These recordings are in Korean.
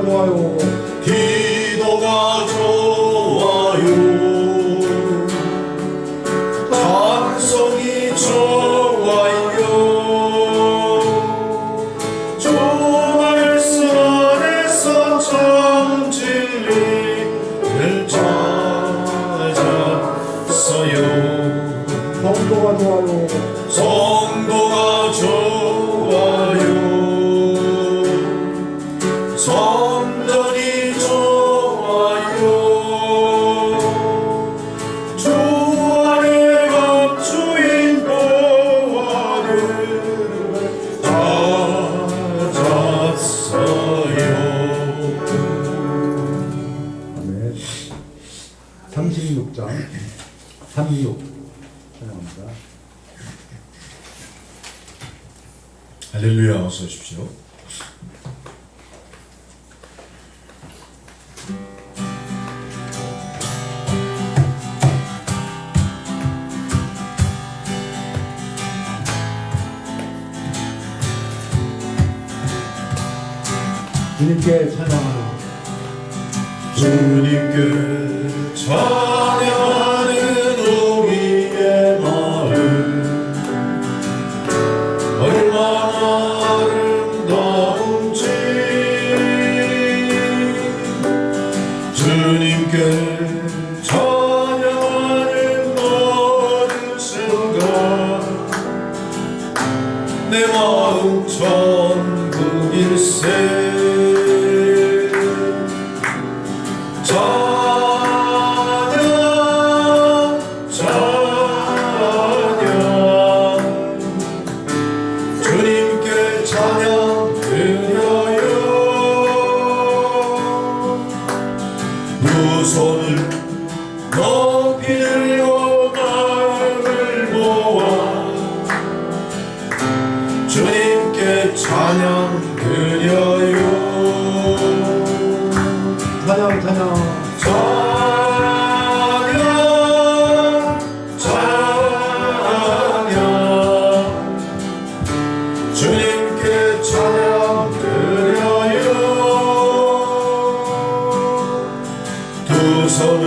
좋아요. 기도가 좋아요. 찬송이 좋아요. 주 말씀 안에서 참 진리를 찾았어요. 성도가 좋아요. 성도가 좋아요. 성전이 좋아요. 주 안에 감추인 보화를 찾았어요. 아멘. 36장 36 찬양합니다. 할렐루야. 어서 오십시오. 주님께 찬양하는 주님께 찬양하는 우리의 마음 얼마나 아름다운지 주님께 찬양하는 모든 생각 내 마음 천국일세 찬양 찬양 주님께 찬양 드려요. 두 손을 높이 들고 마음을 모아 주님께 찬양 드려요. 찬양 찬양 찬양 찬양 주님께 찬양 드려요. 두 손을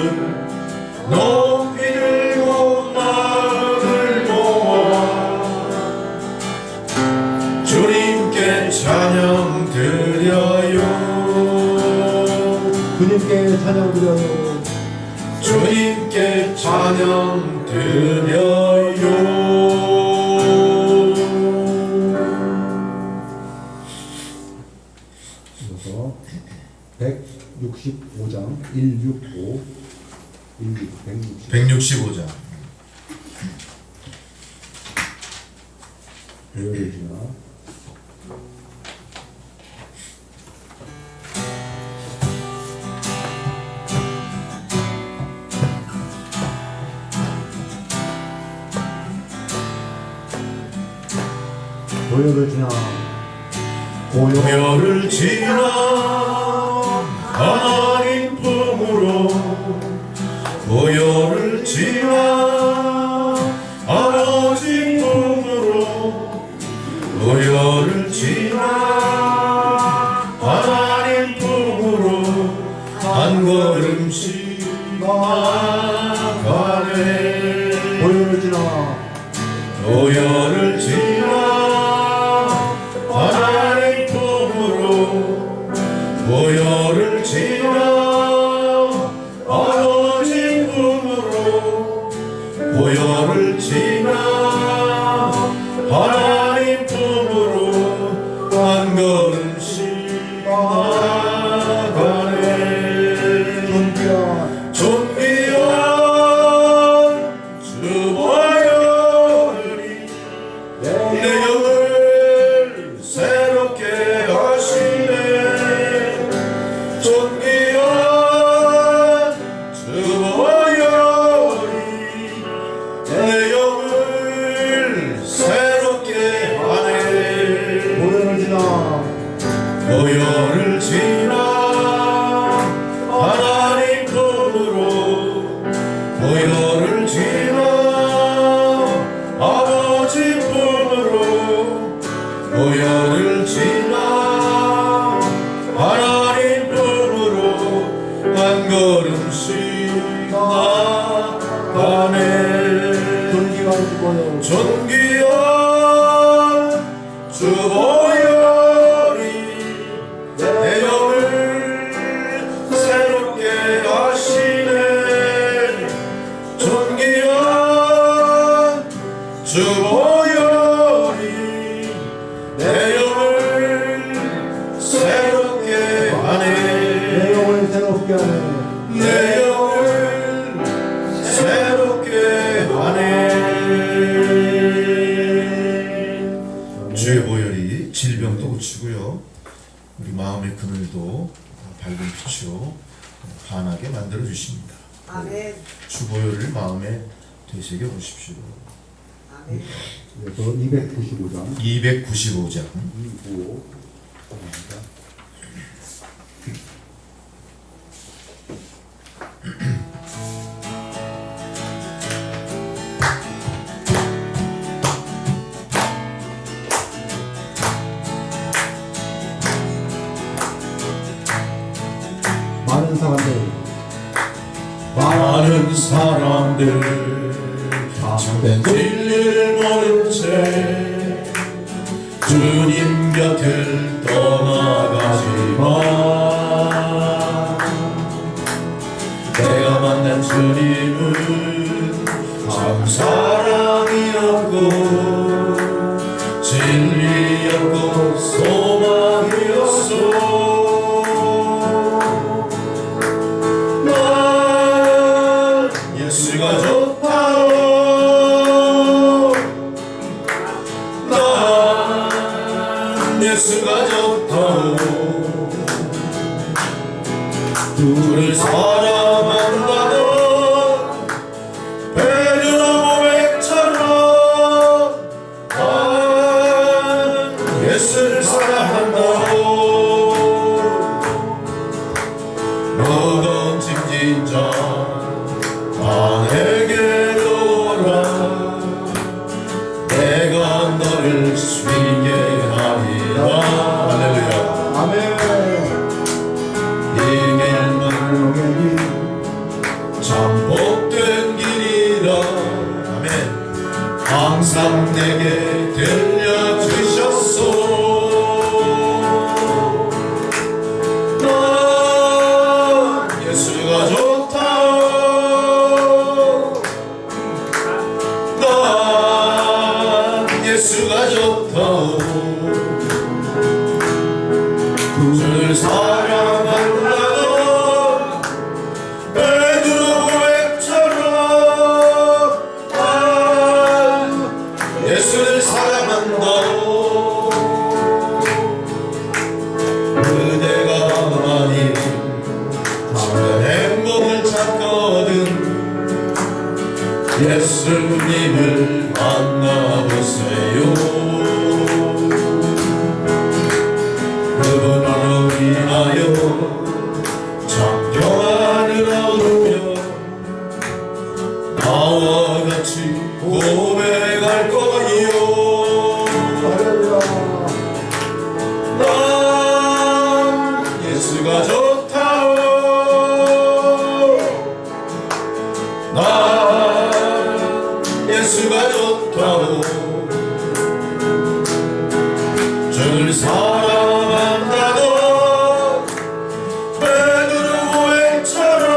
높이 들고 마음을 모아 주님께 찬양 드려요. 주님께 찬양 드려요. 주님께 찬양 드려요. 이어서 165장 165 165장 보여주나 고요를 지나 고요를 지나 하나님 품으로 고요를 지나 아버지 품으로 고요를 지나 하나님 품으로 한 걸음씩 나가네. 고요를 지나 고요를 지나 하나님 품으로 고요를 지나 아버지 품으로 고요를 지나 하나님 품으로 한 걸음씩 나가네. 존귀한 주보혈이 내 영을 새롭게 하시네. 존귀한 조금씩 나가네. 존귀한 주보혈이 내 영을 새롭게 하시네. 존귀한 주보혈이 내 영을 새롭게 하네. 내 영을 새롭게 하네. 내 영을 새롭게 하네. 주의 보혈이 질병도 고치고요, 우리 마음의 그늘도 밝은 빛으로 환하게 만들어 주십니다. 아멘. 주 보혈을 마음에 되새겨 보십시오. 아멘. 그래서 295장 295장 295 많은 사람들 참된 진리를 모른 채 주님 곁을 떠나가지만 내가 만난 주님은 참 사랑이었고 진리였고 소망이었어. 예수가 좋다오. 난 예수가 좋다오. 주를 사랑한다던 베드로 고백처럼 난 예수를 사랑한다오. 무거운 짐진 자 나에게로 오라. 내가 너를 쉬게 하리라. 할렐루야. 아멘. 이 길은 참 복된 길이라. 아멘. 항상 내게 들려주셨소. 난 예수가 좋다오. 예수가 좋다오. 주를 사랑한다던 베드로 고백처럼 난 예수를 사랑한다오. 그대가 많이 참된 행복을 찾거든 예수님을 만나보세요. 그분으로 인하여 참 평안을 얻으며 나와 같이 고백할 거요. 난 예수가 좋다오. 난 예수가 좋다오. 주를 사랑한다던 베드로 고백처럼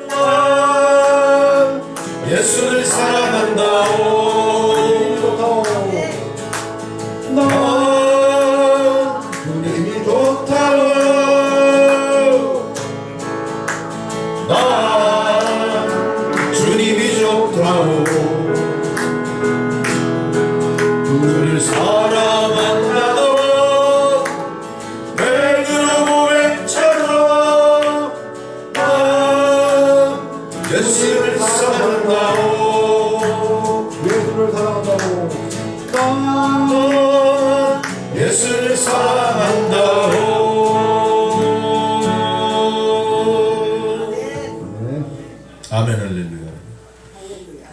난 예수를 사랑한다오. 난 주님이 좋다오. 난 주님이 좋다오. 주를 사랑한다던 베드로 고백처럼 난 예수를 사랑한다오. 예수를 사랑한다고. 난 예수를 사랑한다오. 네. 아멘. 할렐루야. 할렐루야.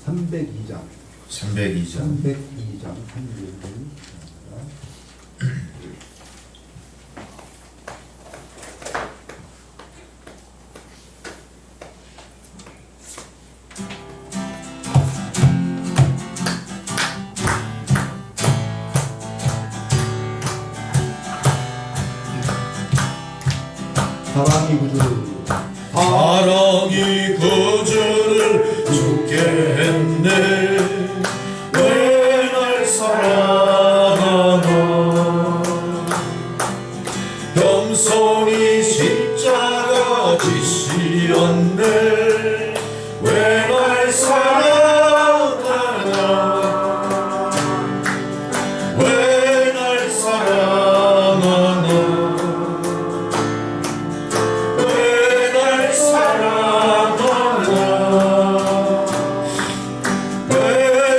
302장 302장 302장 사랑이 구주 사랑이 그주를 죽게 했네. 왜 날 사랑하나. 겸손히 십자가 지시었네. 왜 날 사랑하나. 왜 날 사랑하나. 왜 날 사랑하나. 왜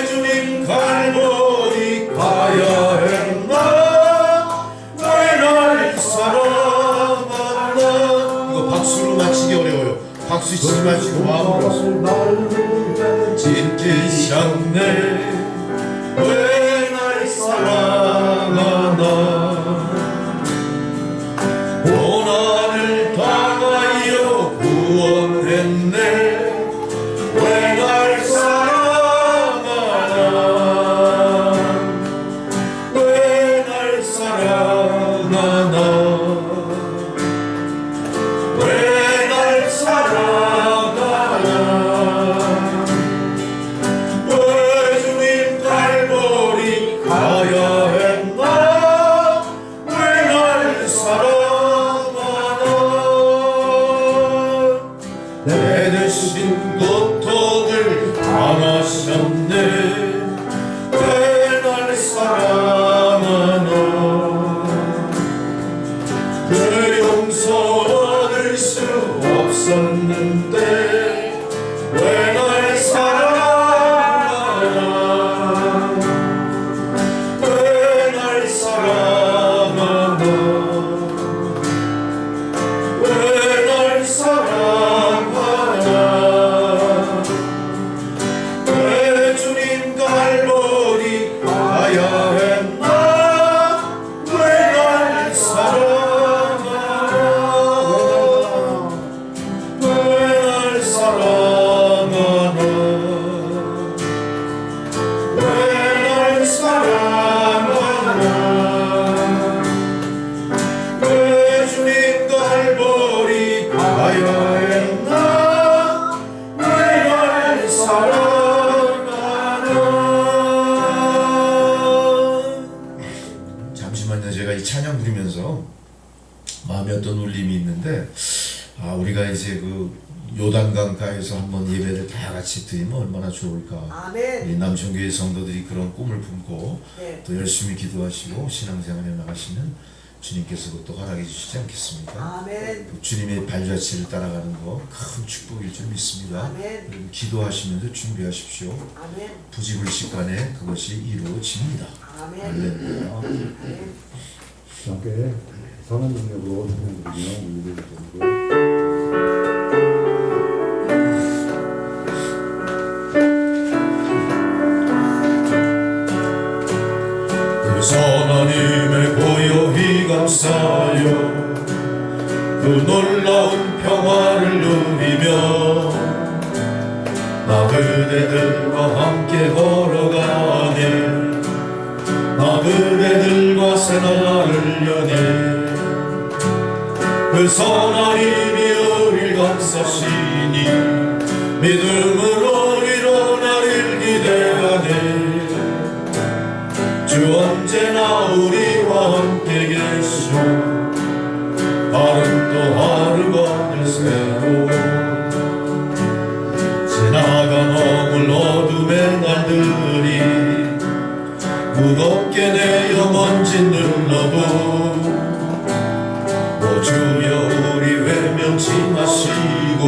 주님 갈보리 가야 했나. 왜 날 사랑하나. 이거 박수로 맞히기 어려워요. 박수 치지 마시고 마음으로 지키셨네. 왜 날 사랑하나. 고난을 당하여 구원했네. 왜 날 사랑하나. 왜 날 사랑하나. 왜 날 사랑하나. 왜 주님 갈보리 가야 했나. 왜 날 사랑하나. 내 대신 고통을 안하셨네. 왜 날 사랑하나. 그 용서 얻을 수 없었는데 왜 날 사랑하나. 왜 날 사랑하나. 왜 날 사랑하나. 왜 주님 갈보리 가야 했나. 왜 날 사랑하나. 왜 날 사랑하나. 왜 날 사랑하나. 왜 주님 갈보리 가야 했나. 왜 날 사랑하나. 잠시만요. 제가 이 찬양 부르면서 마음에 어떤 울림이 있는데, 우리가 이제 그 요단강가에서 한번 예배를 다 같이 드리면 얼마나 좋을까. 아멘. 이 남천교회 성도들이 그런 꿈을 품고 네. 또 열심히 기도하시고 신앙생활에 나가시면 주님께서 그것도 허락해 주시지 않겠습니까? 아멘. 또 주님의 발자취를 따라가는 거 큰 축복일 줄 믿습니다. 아멘. 여러분 기도하시면서 준비하십시오. 아멘. 부지불식간에 그것이 이루어집니다. 아멘. 할렐루야. 아멘. 함께 선한 능력으로 찬양 드리며 우리를 드리고 그 선하님의 고요히 감사하여 그 놀라운 평화를 누리며 나 그대들과 함께 걸어가네. 나 그대들과 새날을 여네. 그 선하님이 우릴 감싸시니 믿음으로 일어나를 기대하네. 주 언제나 우리와 함께 계시오. 하루 또 하루가 늘 새로워. 지나간 어물 어둠의 날들이 무겁게 내 영혼 짓눌러도 주여 우리 외면치 마시고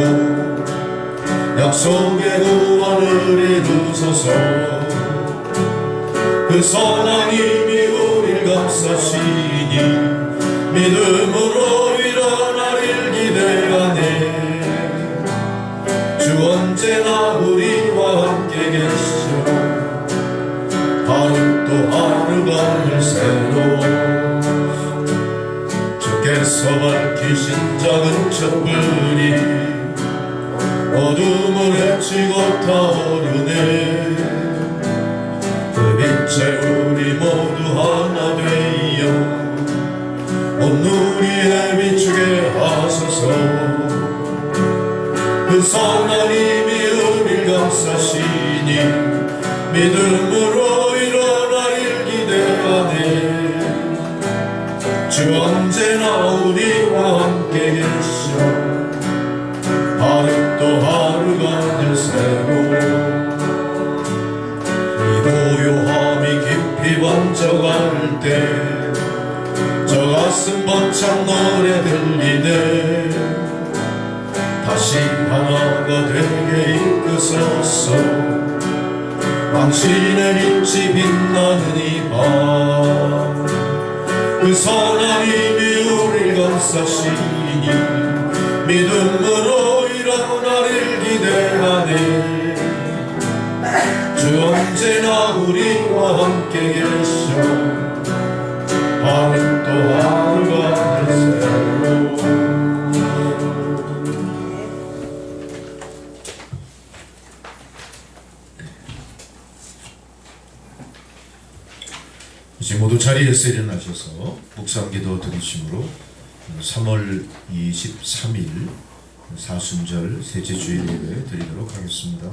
약속의 구원을 이루소서. 그 선한 힘이 우릴 감싸시니 믿음으로 일어나릴 기대하네. 주 언제나 우리와 함께 계시오. 하루 또 하루가 늘 새로워. 주께서 밝히신 작은 촛불이 어둠을 헤치고 타오르네. 그 빛에 우리 모두 하나 되어 온 누리에 비추게 하소서. 그 선한 힘이 우릴 감싸시니 믿음으로 일어나길 기대하네. 주 언제나 우리와 함께 계셔 하루 또 하루가 늘 새로워. 이 고요함이 깊이 번져갈 때 저 가슴 벅찬 노래 들리네. 다시 하나가 되게 이끄소서. 당신의 빛이 빛나는 이 밤 그 선한 힘이 우릴 감싸시니 믿음으로 일어나를 기대하네. 주 언제나 우리와 함께 계셔 하루 또 하루가 새로워. 이제 모두 자리에서 일어나셔서 묵상기도 드리심으로 3월 23일 사순절 셋째 주일 예배 드리도록 하겠습니다.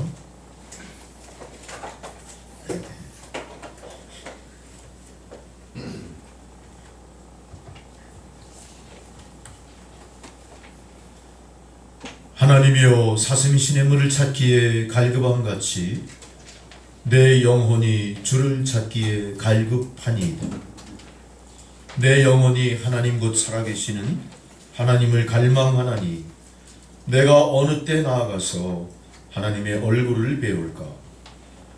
하나님이여, 사슴이 시냇물을 찾기에 갈급함같이 내 영혼이 주를 찾기에 갈급하니이다. 내 영혼이 하나님 곧 살아계시는 하나님을 갈망하나니 내가 어느 때 나아가서 하나님의 얼굴을 배울까.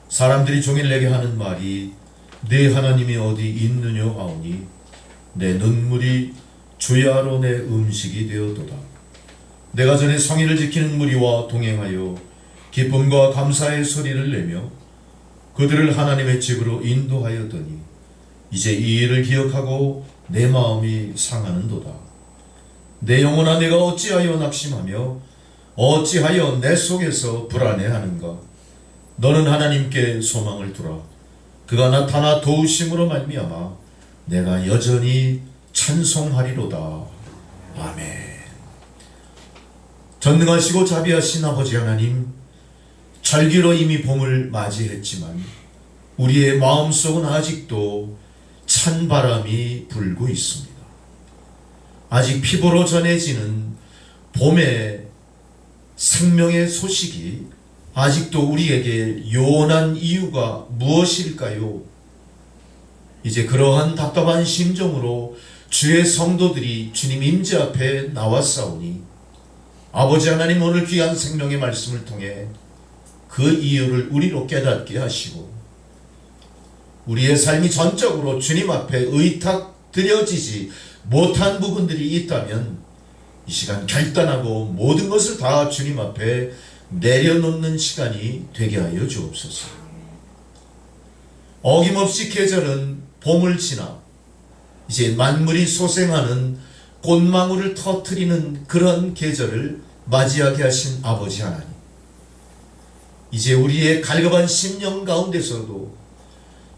사람들이 종일 내게 하는 말이 네 하나님이 어디 있느냐 하오니 내 눈물이 주야로 내 음식이 되었도다. 내가 전에 성의를 지키는 무리와 동행하여 기쁨과 감사의 소리를 내며 그들을 하나님의 집으로 인도하였더니 이제 이 일을 기억하고 내 마음이 상하는도다. 내 영혼아, 내가 어찌하여 낙심하며 어찌하여 내 속에서 불안해하는가. 너는 하나님께 소망을 두라. 그가 나타나 도우심으로 말미암아 내가 여전히 찬송하리로다. 아멘. 전능하시고 자비하신 아버지 하나님, 절기로 이미 봄을 맞이했지만 우리의 마음속은 아직도 찬바람이 불고 있습니다. 아직 피부로 전해지는 봄의 생명의 소식이 아직도 우리에게 요원한 이유가 무엇일까요? 이제 그러한 답답한 심정으로 주의 성도들이 주님 임재 앞에 나왔사오니 아버지 하나님, 오늘 귀한 생명의 말씀을 통해 그 이유를 우리로 깨닫게 하시고 우리의 삶이 전적으로 주님 앞에 의탁드려지지 못한 부분들이 있다면 이 시간 결단하고 모든 것을 다 주님 앞에 내려놓는 시간이 되게 하여 주옵소서. 어김없이 계절은 봄을 지나 이제 만물이 소생하는 꽃망울을 터뜨리는 그런 계절을 맞이하게 하신 아버지 하나님, 이제 우리의 갈급한 심령 가운데서도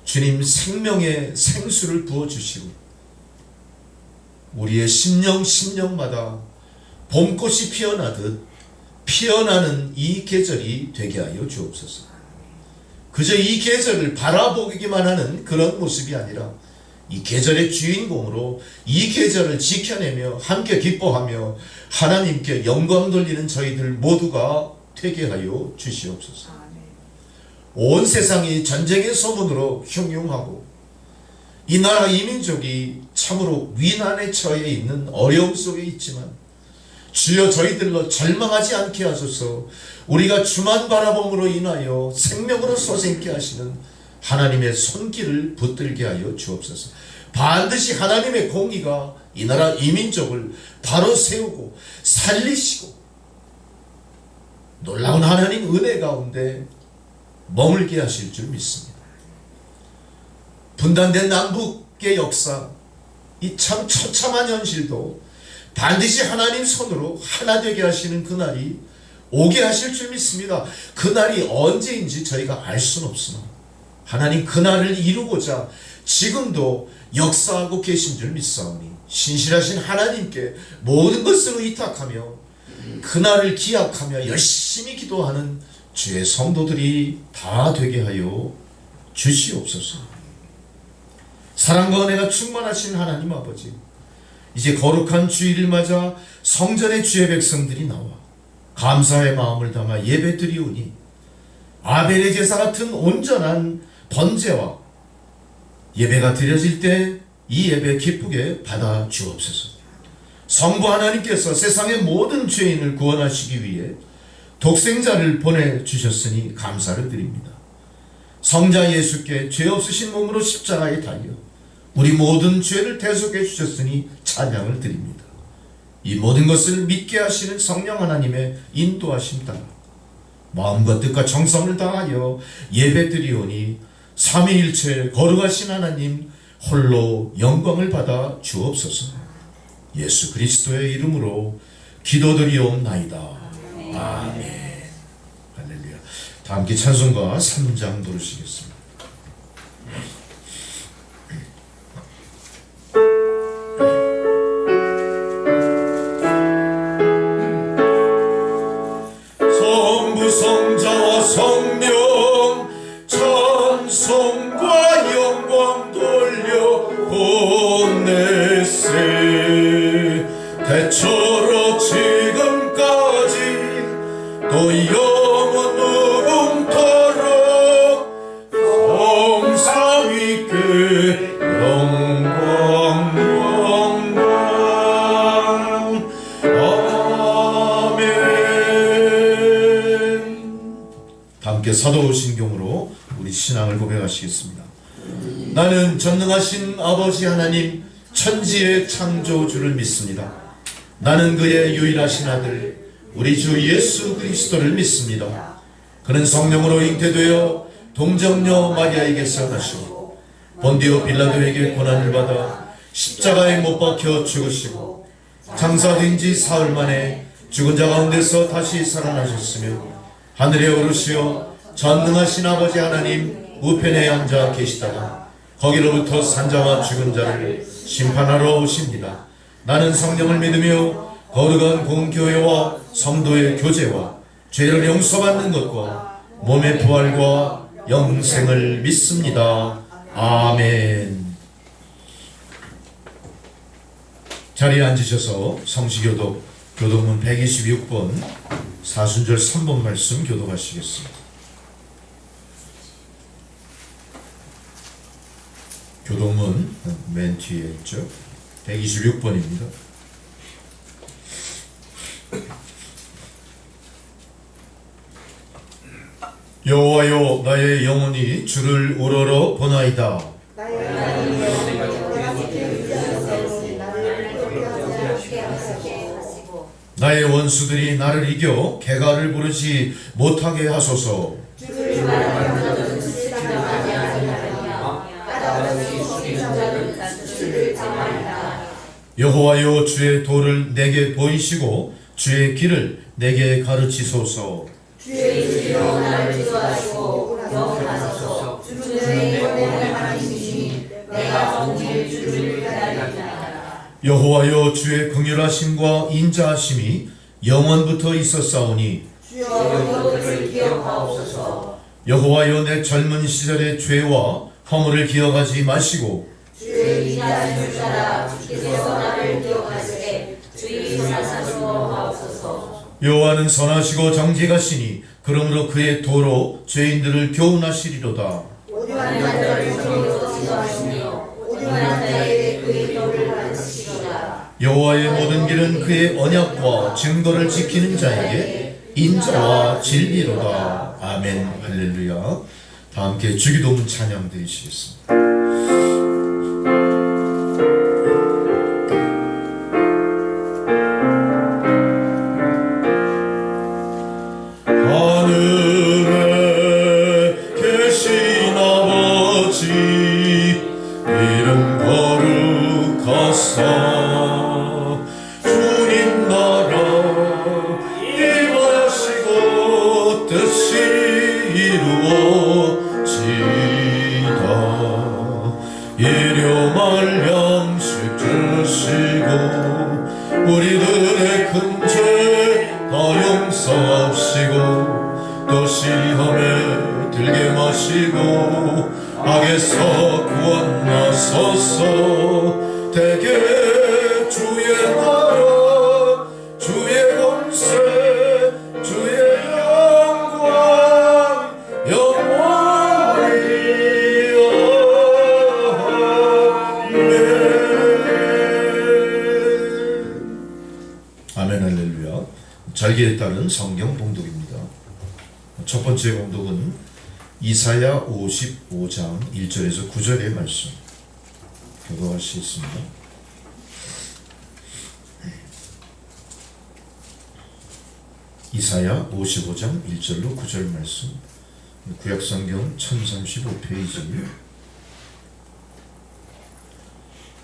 주님 생명의 생수를 부어주시고 우리의 심령마다 봄꽃이 피어나듯 피어나는 이 계절이 되게 하여 주옵소서. 그저 이 계절을 바라보기만 하는 그런 모습이 아니라 이 계절의 주인공으로 이 계절을 지켜내며 함께 기뻐하며 하나님께 영광 돌리는 저희들 모두가 되게 하여 주시옵소서. 온 세상이 전쟁의 소문으로 흉흉하고 이 나라 이 민족이 참으로 위난에 처해 있는 어려움 속에 있지만 주여, 저희들로 절망하지 않게 하소서. 우리가 주만 바라봄으로 인하여 생명으로 솟게 하시는 하나님의 손길을 붙들게 하여 주옵소서. 반드시 하나님의 공의가 이 나라 이 민족을 바로 세우고 살리시고 놀라운 하나님 은혜 가운데 머물게 하실 줄 믿습니다. 분단된 남북의 역사, 이 참 처참한 현실도 반드시 하나님 손으로 하나 되게 하시는 그날이 오게 하실 줄 믿습니다. 그날이 언제인지 저희가 알 수는 없으나 하나님 그날을 이루고자 지금도 역사하고 계신 줄 믿사오니 신실하신 하나님께 모든 것을 의탁하며 그날을 기약하며 열심히 기도하는 주의 성도들이 다 되게 하여 주시옵소서. 사랑과 은혜가 충만하신 하나님 아버지, 이제 거룩한 주일을 맞아 성전의 주의 백성들이 나와 감사의 마음을 담아 예배드리오니 아벨의 제사 같은 온전한 번제와 예배가 드려질 때 이 예배 기쁘게 받아 주옵소서. 성부 하나님께서 세상의 모든 죄인을 구원하시기 위해 독생자를 보내주셨으니 감사를 드립니다. 성자 예수께 죄 없으신 몸으로 십자가에 달려 우리 모든 죄를 대속해 주셨으니 찬양을 드립니다. 이 모든 것을 믿게 하시는 성령 하나님의 인도하심 따라 마음과 뜻과 정성을 다하여 예배드리오니 삼위일체 거룩하신 하나님 홀로 영광을 받아 주옵소서. 예수 그리스도의 이름으로 기도드리옵나이다. 아멘. 할렐루야. 다 함께 찬송가 3장 부르시겠습니다. 성부 성자와 성령 찬송과 영광 돌려 보내세. 대처로 지금까지 또 영원 무궁토록 성삼위께 영광 영광. 아멘. 함께 사도신경으로 우리 신앙을 고백하시겠습니다. 나는 전능하신 아버지 하나님 천지의 창조주를 믿습니다. 나는 그의 유일하신 아들 우리 주 예수 그리스도를 믿습니다. 그는 성령으로 잉태되어 동정녀 마리아에게서 나시고 본디오 빌라도에게 고난을 받아 십자가에 못 박혀 죽으시고 장사된 지 사흘 만에 죽은 자 가운데서 다시 살아나셨으며 하늘에 오르시어 전능하신 아버지 하나님 우편에 앉아 계시다가 거기로부터 산자와 죽은 자를 심판하러 오십니다. 나는 성령을 믿으며 거룩한 공교회와 성도의 교제와 죄를 용서받는 것과 몸의 부활과 영생을 믿습니다. 아멘. 자리에 앉으셔서 성시교독 교독문 126번 사순절 3번 말씀 교독하시겠습니다. 교독문 맨 뒤에 있죠. 126번입니다. 여호와여 나의 영혼이 주를 우러러 보나이다. 나의 원수들이 나를 이겨 개가를 부르지 못하게 하소서. 여호와여 주의 도를 내게 보이시고 주의 길을 내게 가르치소서. 주의 이름으로 나를 지도하시고 영원하소서. 주는 내 영혼의 하나님이시니 내가 정죄의 주를 기다리리라. 여호와여 주의 긍휼하심과 인자하심이 영원부터 있었사오니 주여 이것을 기억하옵소서. 여호와여 내 젊은 시절의 죄와 허물을 기억하지 마시고 주의 인자하심을 따라 주께서 나를 기억하시되 주의 사사시옵소서. 여호와는 선하시고 정직하시니 그러므로 그의 도로 죄인들을 교훈하시리로다. 오만한 자를 정의로 지도하시며 오만한 자에게 그의 도를 가르치시리로다. 여호와의 모든 길은 그의 언약과 증거를 지키는 자에게 인자와 진리로다. 아멘. 할렐루야. 다 함께 주기도문 찬양 드리시겠습니다. 주님 나라 임하시고 뜻이 이루어지다. 일용할 양식 주시고 우리들의 큰 죄 하시고 악에서 구원하소서. 대개 주의 나라 주의 권세 주의 영광 영원히 아멘. 할렐루야. 절기에 따른 성경 봉독입니다. 첫 번째 봉독은 이사야 55장 1절에서 9절의 말씀 교독할 수 있습니다. 이사야 55장 1절로 9절 말씀, 구약성경 1035페이지.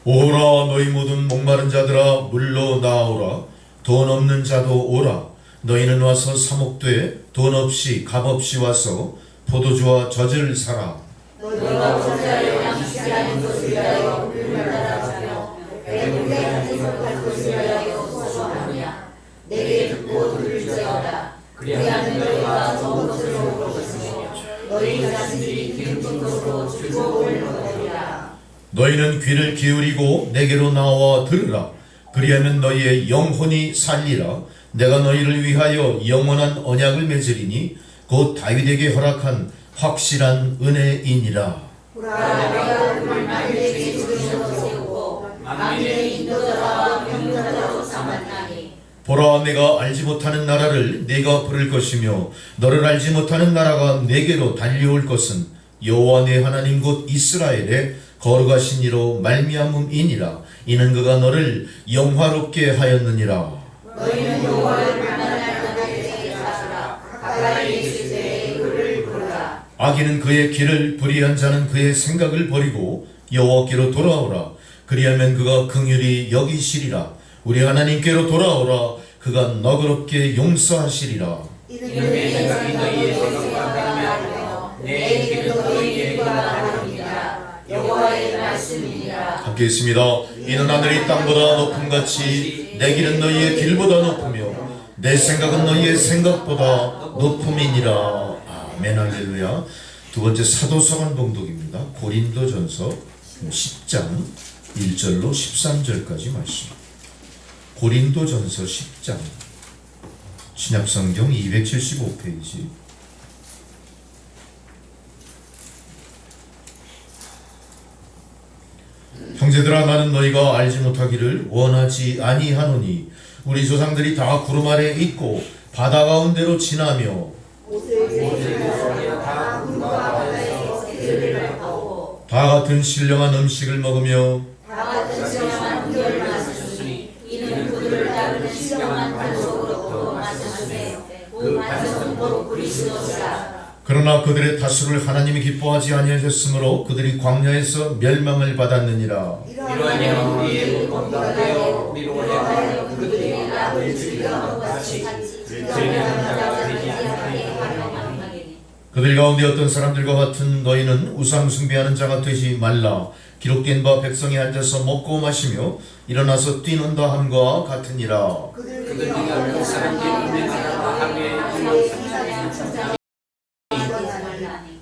오라 너희 모든 목마른 자들아 물러 나오라. 돈 없는 자도 오라. 너희는 와서 사목되 돈 없이 값 없이 와서 포도주와 젖을 사라. 너희가 부자여 양식이 아닌 것을 위하여 물러나라며 배불리 하지 못할 것을 위하여 소소하냐. 내게 듣고 들을지어다. 그리하면 너희가 좋은 것을 먹을 것이며 너희 자신들이 기름 것으로 즐거움을 얻으리라. 너희는 귀를 기울이고 내게로 나와 들으라. 그리하면 너희의 영혼이 살리라. 내가 너희를 위하여 영원한 언약을 맺으리니 곧 다윗에게 허락한 확실한 은혜이니라. 보라 내가 그를 만민에게 주름으로 세우고 만민의 인도자와 명령자로 삼았나니. 보라 내가 알지 못하는 나라를 네가 부를 것이며 너를 알지 못하는 나라가 내게로 달려올 것은 여호와 내 하나님 곧 이스라엘의 거룩하신 이로 말미암음이니라. 이는 그가 너를 영화롭게 하였느니라. 너희는 여호와를 만날 때에 가서라. 가까이 있을 때에 그를 부르라. 악인은 그의 길을 불의한 자는 그의 생각을 버리고 여호와께로 돌아오라. 그리하면 그가 긍휼히 여기시리라. 우리 하나님께로 돌아오라. 그가 너그럽게 용서하시리라. 이는 내 생각이 너희의 생각과 다르며 내 길은 너희의 길과 다릅니다. 여호와의 말씀이니라. 함께 있습니다. 이는 하늘이 땅보다 높음같이 내 길은 너희의 길보다 높으며 내 생각은 너희의 생각보다 높음이니라. 아멘. 할렐루야. 두 번째 사도서관 봉독입니다. 고린도전서 10장 1절로 13절까지 말씀. 고린도전서 10장 신약성경 275페이지. 형제들아 나는 너희가 알지 못하기를 원하지 아니하노니 우리 조상들이 다 구름 아래 있고 바다 가운데로 지나며 다 같은 신령한 음식을 먹으며 다 같은 신령한 음료를 마셨으니 이는 그들을 따르는 신령한 반석으로부터 마셨으며 그 반석은 곧 그리스도시라. 그러나 그들의 다수를 하나님이 기뻐하지 아니하셨으므로 그들이 광야에서 멸망을 받았느니라. 이러하여 우리의 몸과 되어 우리로 하여 그들의 악을 즐겨하는 것 같이 즐겨하는 자가 되지 않게 하려. 그들 가운데 어떤 사람들과 같은 너희는 우상 숭배하는 자가 되지 말라. 기록된 바 백성이 앉아서 먹고 마시며 일어나서 뛰는다 함과 같으니라. 그들이 그 사람들이 운행하다가 하루에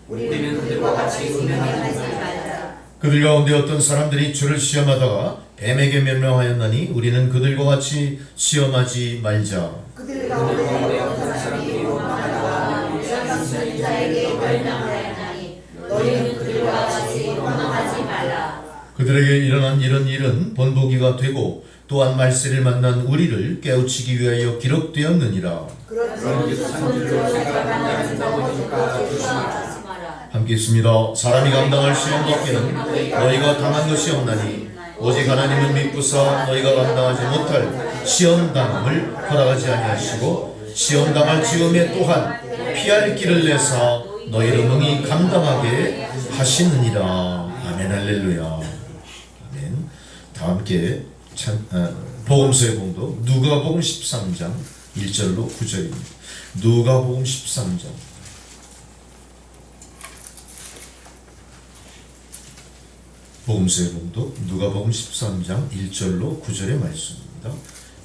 우리는 그들과 같이 운행하지 말자. 그들 가운데 어떤 사람들이 주를 시험하다가 뱀에게 멸망하였나니 우리는 그들과 같이 시험하지 말자. 그들 가운데 어떤 사람들이 원망하다가 무장한 자에게 멸망하였나니 너희는 그들과 같이 원망하지 말라. 그들에게 일어난 이런 일은 본보기가 되고 또한 말세를 만난 우리를 깨우치기 위하여 기록되었느니라. 그런 선들로 생각하는 자가 되니까 조심하라. 함께 있습니다. 사람이 감당할 시험 밖에는 너희가 당한 것이 없나니 오직 하나님은 미쁘사 너희가 감당하지 못할 시험 당함을 허락하지 아니하시고 시험 당할 즈음에 또한 피할 길을 내사 너희를 능히 감당하게 하시느니라. 아멘. 할렐루야. 아멘. 다 함께 복음서의 봉독 누가복음 13장 1절로 9절입니다. 누가복음 13장 복음서의 봉독 누가복음 13장 1절로 9절의 말씀입니다.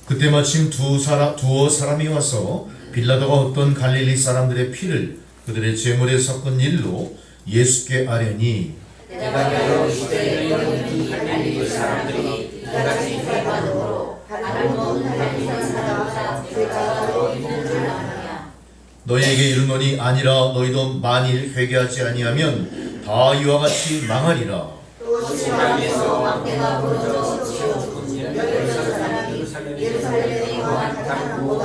그때 마침 두어 사람이 와서 빌라도가 어떤 갈릴리 사람들의 피를 그들의 제물에 섞은 일로 예수께 아뢰니 내가 여러 시대에 너희들이 알릴 사람들이 이같이 회개하도록 할멈 할리선 사자마자 죄가 너희는 줄 아느냐. 너희에게 이르노니 아니라 너희도 만일 회개하지 아니하면 다 이와 같이 망하리라. 또 시간에서 왕대가 부러져 치워 열여섯 사람이 예루살렘에 거한 사람보다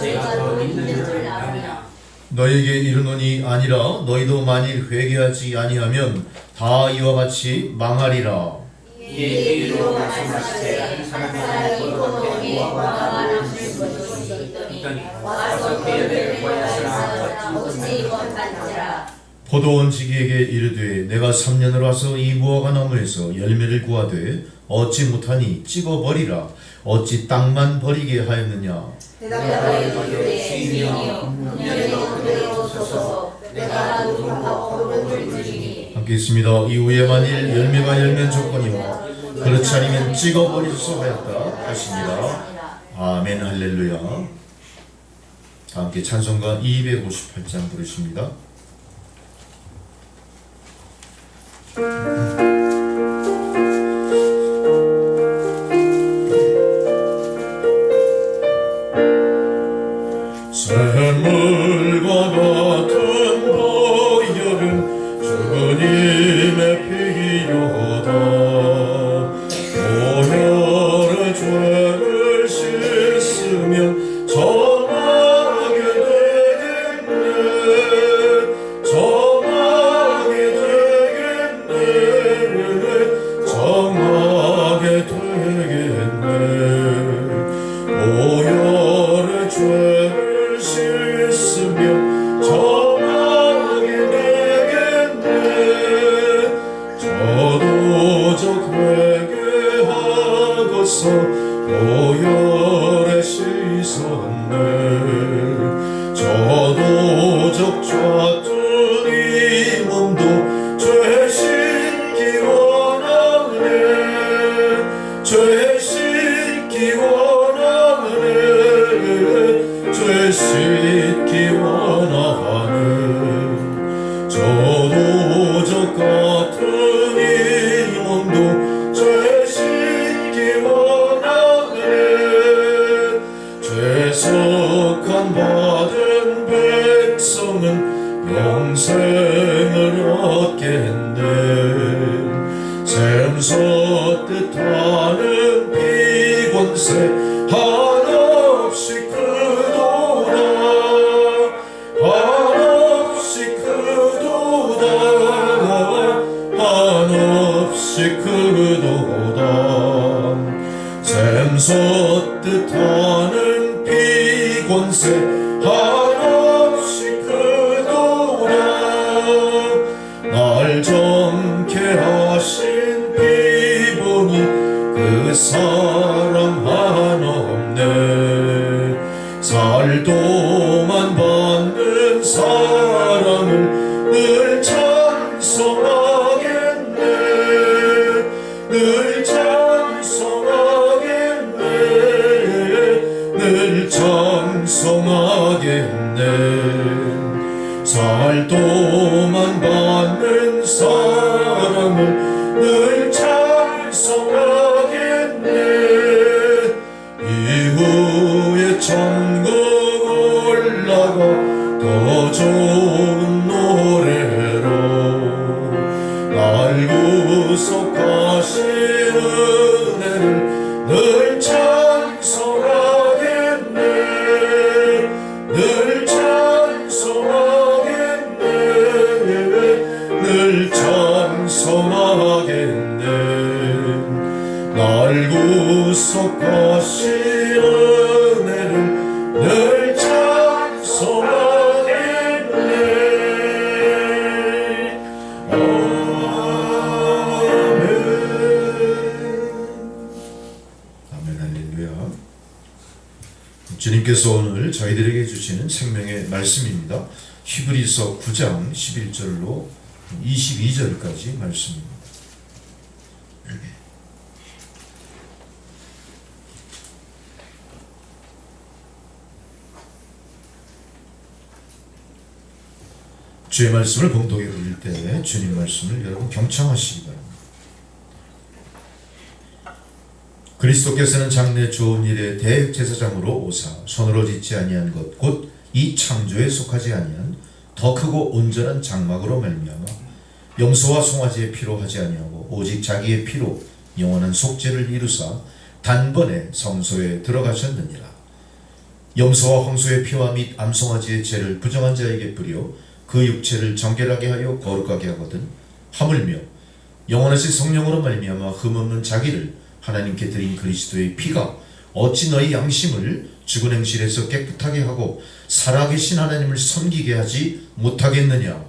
죄가 더 있는 줄 아느냐. 너희에게 이르노니 아니라 너희도 만일 회개하지 아니하면 다 이와 같이 망하리라. 이에 이르러 말씀하시되 한 사람이 돌아가게 무화과가 남는 것이 있더니 와서 그에게 보였으나 어찌 이건 반지라. 포도원지기에게 이르되 내가 3년을 와서 이 무화과 나무에서 열매를 구하되 얻지 못하니 찍어버리라. 어찌 땅만 버리게 하였느냐. 대답하여 이르되 주인이여 그녀에게 그대로 주소서. 내가 누구하고 어른을 주리니. 함께 있습니다. 이후에 만일 열매가 열면 조건이요 그렇지 않으면 찍어버리소서 하였다 하시니라. 아멘. 할렐루야. 함께 찬송가 258장 부르십니다. 샘물과 같은 보혈은 주님의 피로다. 보혈의 죄를 씻으면 정하게 되겠네. 정하게 되겠네. 정하게 되겠네. 보혈의 죄를 씻으면 정하게 되겠네. 저도적 회개하고서 보혈에 씻었네. 저도적 좌투 이 몸도 죄 씻기 원하네. 죄 씻기 원하네. 죄 씻기 원하네. 저도적 같은 이 몸도 죄 씻기 원하네. 죄석한 받은 백성은 영생을 얻겠네. 샘솟듯 하는 피곤세 한없이 크도다. 한없이 크도다. 한없이 크도다. 샘솟듯 하는 피곤세 한없이 크도다. 날 정케 하신 피보니 그 사랑 한없네. 살도만 받는 사랑을 늘 찬송하겠네. 늘 찬송하겠네. 늘 찬송하겠네. 살도만 받는 사랑을 늘 찬송하겠네. 이후에 천국 올라가 더 좋은 노래로 날 구속하신 은혜를 늘 찬송하겠네. 늘 찬송하겠네. 늘 찬송하겠네. 날 구속하신 은혜를 늘 찬송하겠네. 아멘. 할렐루야. 주님께서 오늘 저희들에게 주시는 생명의 말씀입니다. 히브리서 9장 11절로 22절까지 말씀입니다. 주의 말씀을 봉독해 드릴 때 주님 말씀을 여러분 경청하시기 바랍니다. 그리스도께서는 장래 좋은 일의 대제사장으로 오사 손으로 짓지 아니한 것 곧 이 창조에 속하지 아니한 더 크고 온전한 장막으로 말미암아 염소와 송아지의 피로 하지 아니하고 오직 자기의 피로 영원한 속죄를 이루사 단번에 성소에 들어가셨느니라. 염소와 황소의 피와 및 암송아지의 죄를 부정한 자에게 뿌려 그 육체를 정결하게 하여 거룩하게 하거든 하물며 영원하신 성령으로 말미암아 흠없는 자기를 하나님께 드린 그리스도의 피가 어찌 너희 양심을 죽은 행실에서 깨끗하게 하고 살아계신 하나님을 섬기게 하지 못하겠느냐.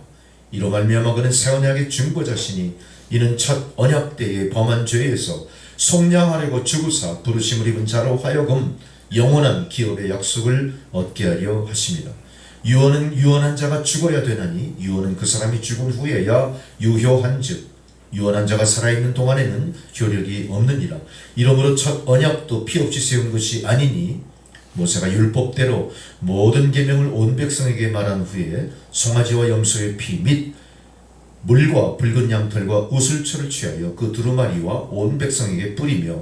이로 말미암아 그는 새 언약의 중보자시니 이는 첫 언약 때의 범한 죄에서 속량하려고 죽으사 부르심을 입은 자로 하여금 영원한 기업의 약속을 얻게 하려 하심이라. 유언은 유언한 자가 죽어야 되나니 유언은 그 사람이 죽은 후에야 유효한즉 유언한 자가 살아있는 동안에는 효력이 없느니라. 이러므로 첫 언약도 피 없이 세운 것이 아니니 모세가 율법대로 모든 계명을 온 백성에게 말한 후에 송아지와 염소의 피 및 물과 붉은 양털과 우슬초를 취하여 그 두루마리와 온 백성에게 뿌리며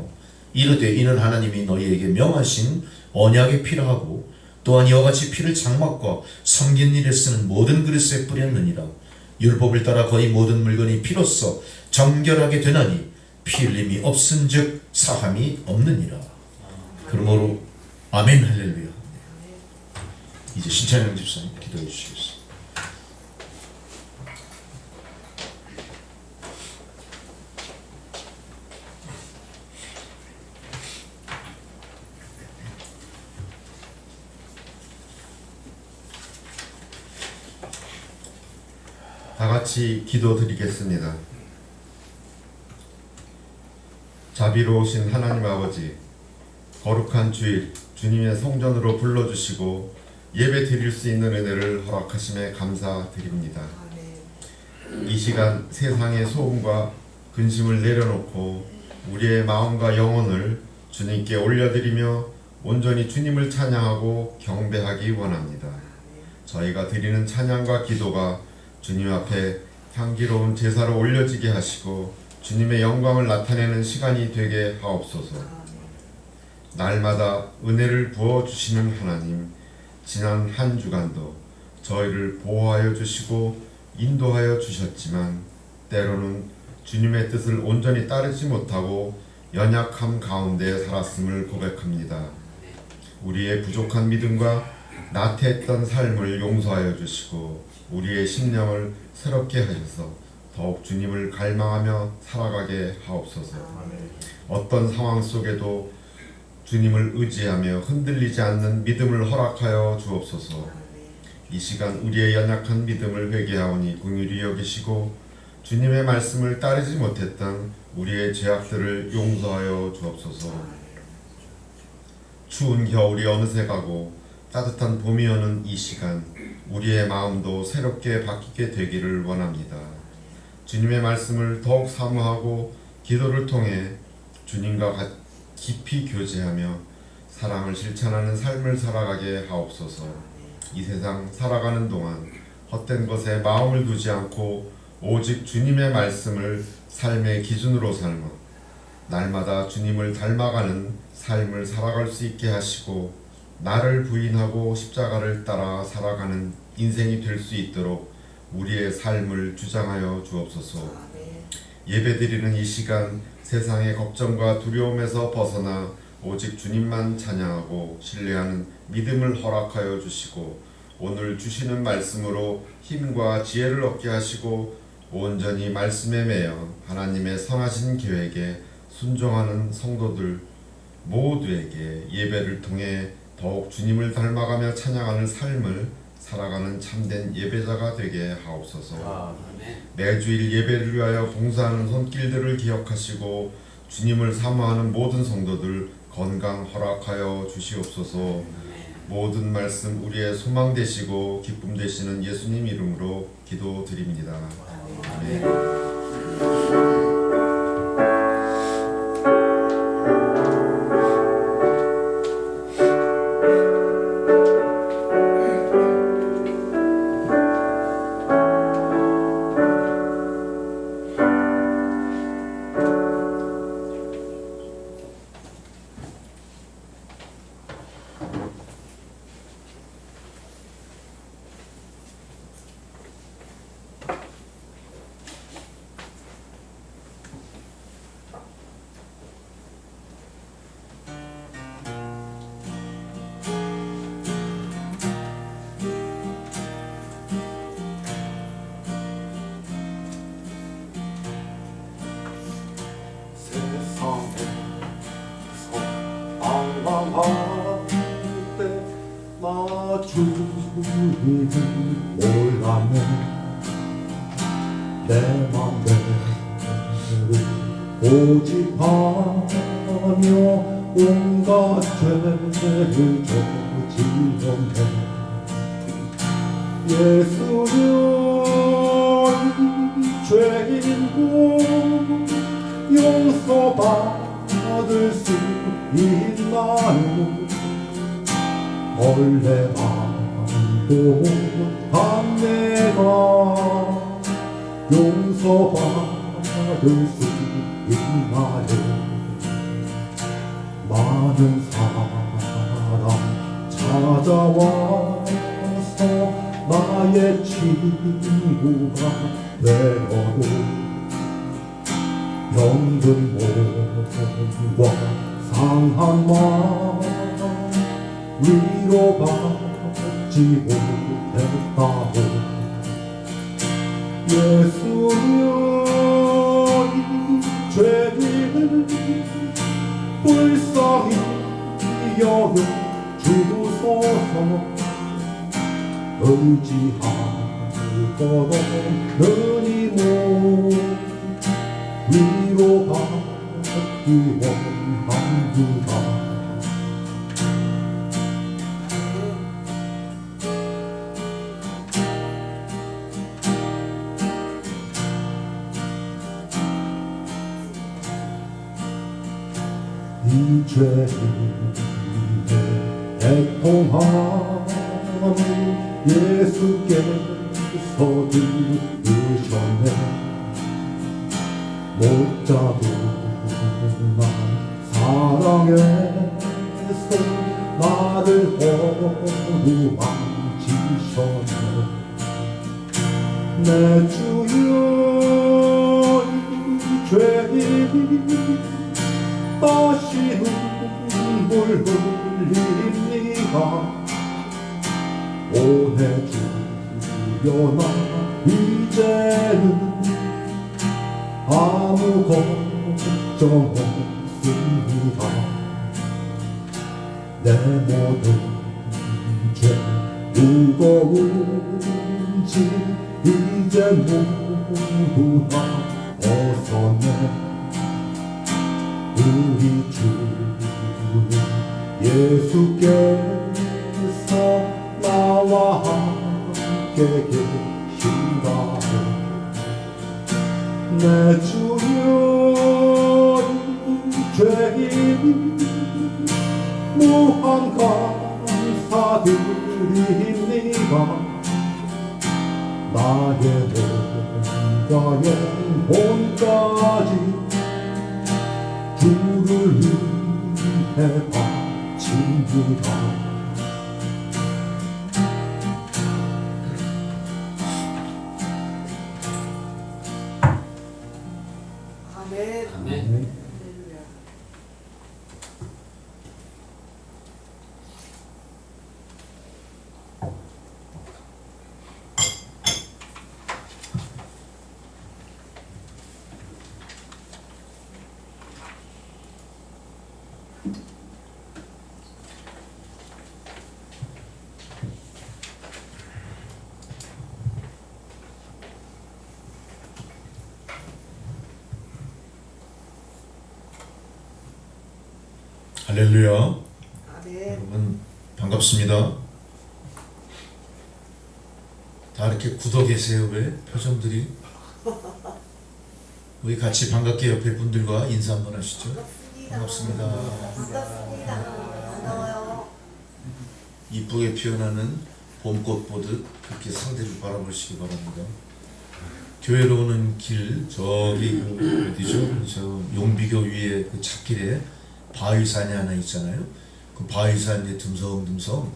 이르되 이는 하나님이 너희에게 명하신 언약의 피라 하고 또한 이와 같이 피를 장막과 섬긴 일에 쓰는 모든 그릇에 뿌렸느니라. 율법을 따라 거의 모든 물건이 피로써 정결하게 되나니 피 흘림이 없은즉 사함이 없느니라. 그러므로 아멘 할렐루야. 이제 신찬영 집사님 기도해 주시겠습니다. 다 같이 기도드리겠습니다. 자비로우신 하나님 아버지, 거룩한 주일 주님의 성전으로 불러주시고 예배 드릴 수 있는 은혜를 허락하심에 감사드립니다. 이 시간 세상의 소음과 근심을 내려놓고 우리의 마음과 영혼을 주님께 올려드리며 온전히 주님을 찬양하고 경배하기 원합니다. 저희가 드리는 찬양과 기도가 주님 앞에 향기로운 제사로 올려지게 하시고 주님의 영광을 나타내는 시간이 되게 하옵소서. 날마다 은혜를 부어주시는 하나님, 지난 한 주간도 저희를 보호하여 주시고 인도하여 주셨지만 때로는 주님의 뜻을 온전히 따르지 못하고 연약함 가운데 살았음을 고백합니다. 우리의 부족한 믿음과 나태했던 삶을 용서하여 주시고 우리의 심령을 새롭게 하셔서 더욱 주님을 갈망하며 살아가게 하옵소서. 어떤 상황 속에도 주님을 의지하며 흔들리지 않는 믿음을 허락하여 주옵소서. 이 시간 우리의 연약한 믿음을 회개하오니 긍휼히 여기시고 주님의 말씀을 따르지 못했던 우리의 죄악들을 용서하여 주옵소서. 추운 겨울이 어느새 가고 따뜻한 봄이 오는 이 시간 우리의 마음도 새롭게 바뀌게 되기를 원합니다. 주님의 말씀을 더욱 사모하고 기도를 통해 주님과 깊이 교제하며 사랑을 실천하는 삶을 살아가게 하옵소서. 이 세상 살아가는 동안 헛된 것에 마음을 두지 않고 오직 주님의 말씀을 삶의 기준으로 삼아 날마다 주님을 닮아가는 삶을 살아갈 수 있게 하시고 나를 부인하고 십자가를 따라 살아가는 인생이 될 수 있도록 우리의 삶을 주장하여 주옵소서. 예배드리는 이 시간 세상의 걱정과 두려움에서 벗어나 오직 주님만 찬양하고 신뢰하는 믿음을 허락하여 주시고 오늘 주시는 말씀으로 힘과 지혜를 얻게 하시고 온전히 말씀에 매여 하나님의 선하신 계획에 순종하는 성도들 모두에게 예배를 통해 더욱 주님을 닮아가며 찬양하는 삶을 살아가는 참된 예배자가 되게 하옵소서. 매주일 예배를 위하여 봉사하는 손길들을 기억하시고 주님을 사모하는 모든 성도들 건강 허락하여 주시옵소서. 모든 말씀 우리의 소망 되시고 기쁨 되시는 예수님 이름으로 기도드립니다. 아멘. 때 나 주님을 몰랐네. 내 맘대로 고집하며 온갖 죄를 저질렀네. 예수는 죄인고 용서받을 수 있나요? 벌레만도 한 내가 용서받을 수 있나요? 많은 사람 찾아와서 나의 친구가 되어도 병든 몸과 상한 마음 위로받지 못했다고. 예수는 죄를 불쌍히 여겨 주소서. 의지할 것 없는 이몸 위로받기 원합니다. 이 죄를 애통함을 예수께서 들으셨네. 못 잡은 날 사랑해서 나를 어루만지셨네. 내 주여 이 죄인이 다시 눈물 흘립니다. 오해주여 나 이제는 아무 걱정 없습니다. 내 모든 죄 무거운지 이제 모두 다 벗어내. 우리 주님 예수께서 나와 함께 계신다고. 내 주여 이 죄인 무한 감사드립니다. 나의 몸과 영혼까지 주를 위해 바칩니다. 아멘. 아멘. 할렐루야. 아멘. 여러분 반갑습니다. 다 이렇게 굳어 계세요. 왜? 표정들이. 우리 같이 반갑게 옆에 분들과 인사 한번 하시죠. 반갑습니다. 반갑습니다. 반가워요. 이쁘게 피어나는 봄꽃 보듯 그렇게 상대를 바라보시기 바랍니다. 교회로 오는 길 저기 그 어디죠? 저 용비교 위에 그 찻길에 바위산이 하나 있잖아요. 그 바위산에 듬성듬성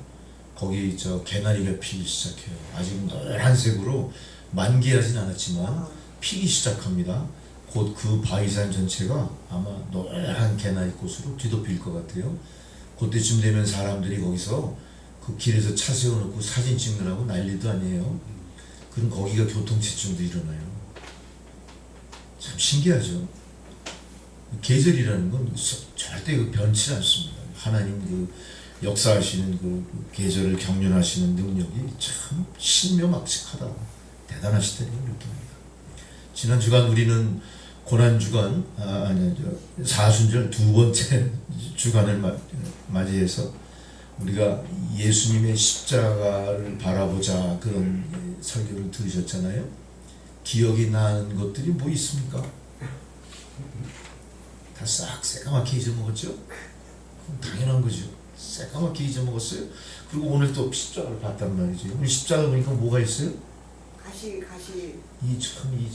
거기 저 개나리가 피기 시작해요. 아직 노란색으로 만개하진 않았지만 피기 시작합니다. 곧 그 바위산 전체가 아마 노란 개나리 꽃으로 뒤덮일 것 같아요. 그때쯤 되면 사람들이 거기서 그 길에서 차 세워놓고 사진 찍느라고 난리도 아니에요. 그럼 거기가 교통체증도 일어나요. 참 신기하죠. 계절이라는 건 절대 변치 않습니다. 하나님 그 역사하시는 그 계절을 경륜하시는 능력이 참 신묘막측하다. 대단하시다는 걸 느낍니다. 지난 주간 우리는 고난 주간 사순절 두 번째 주간을 맞이해서 우리가 예수님의 십자가를 바라보자 그런 설교를 들으셨잖아요. 기억이 나는 것들이 뭐 있습니까? 다 싹 새까맣게 잊어먹었죠? 당연한 거죠. 새까맣게 잊어먹었어요. 그리고 오늘 또 십자가를 봤단 말이죠. 오늘 십자가 보니까 뭐가 있어요? 가시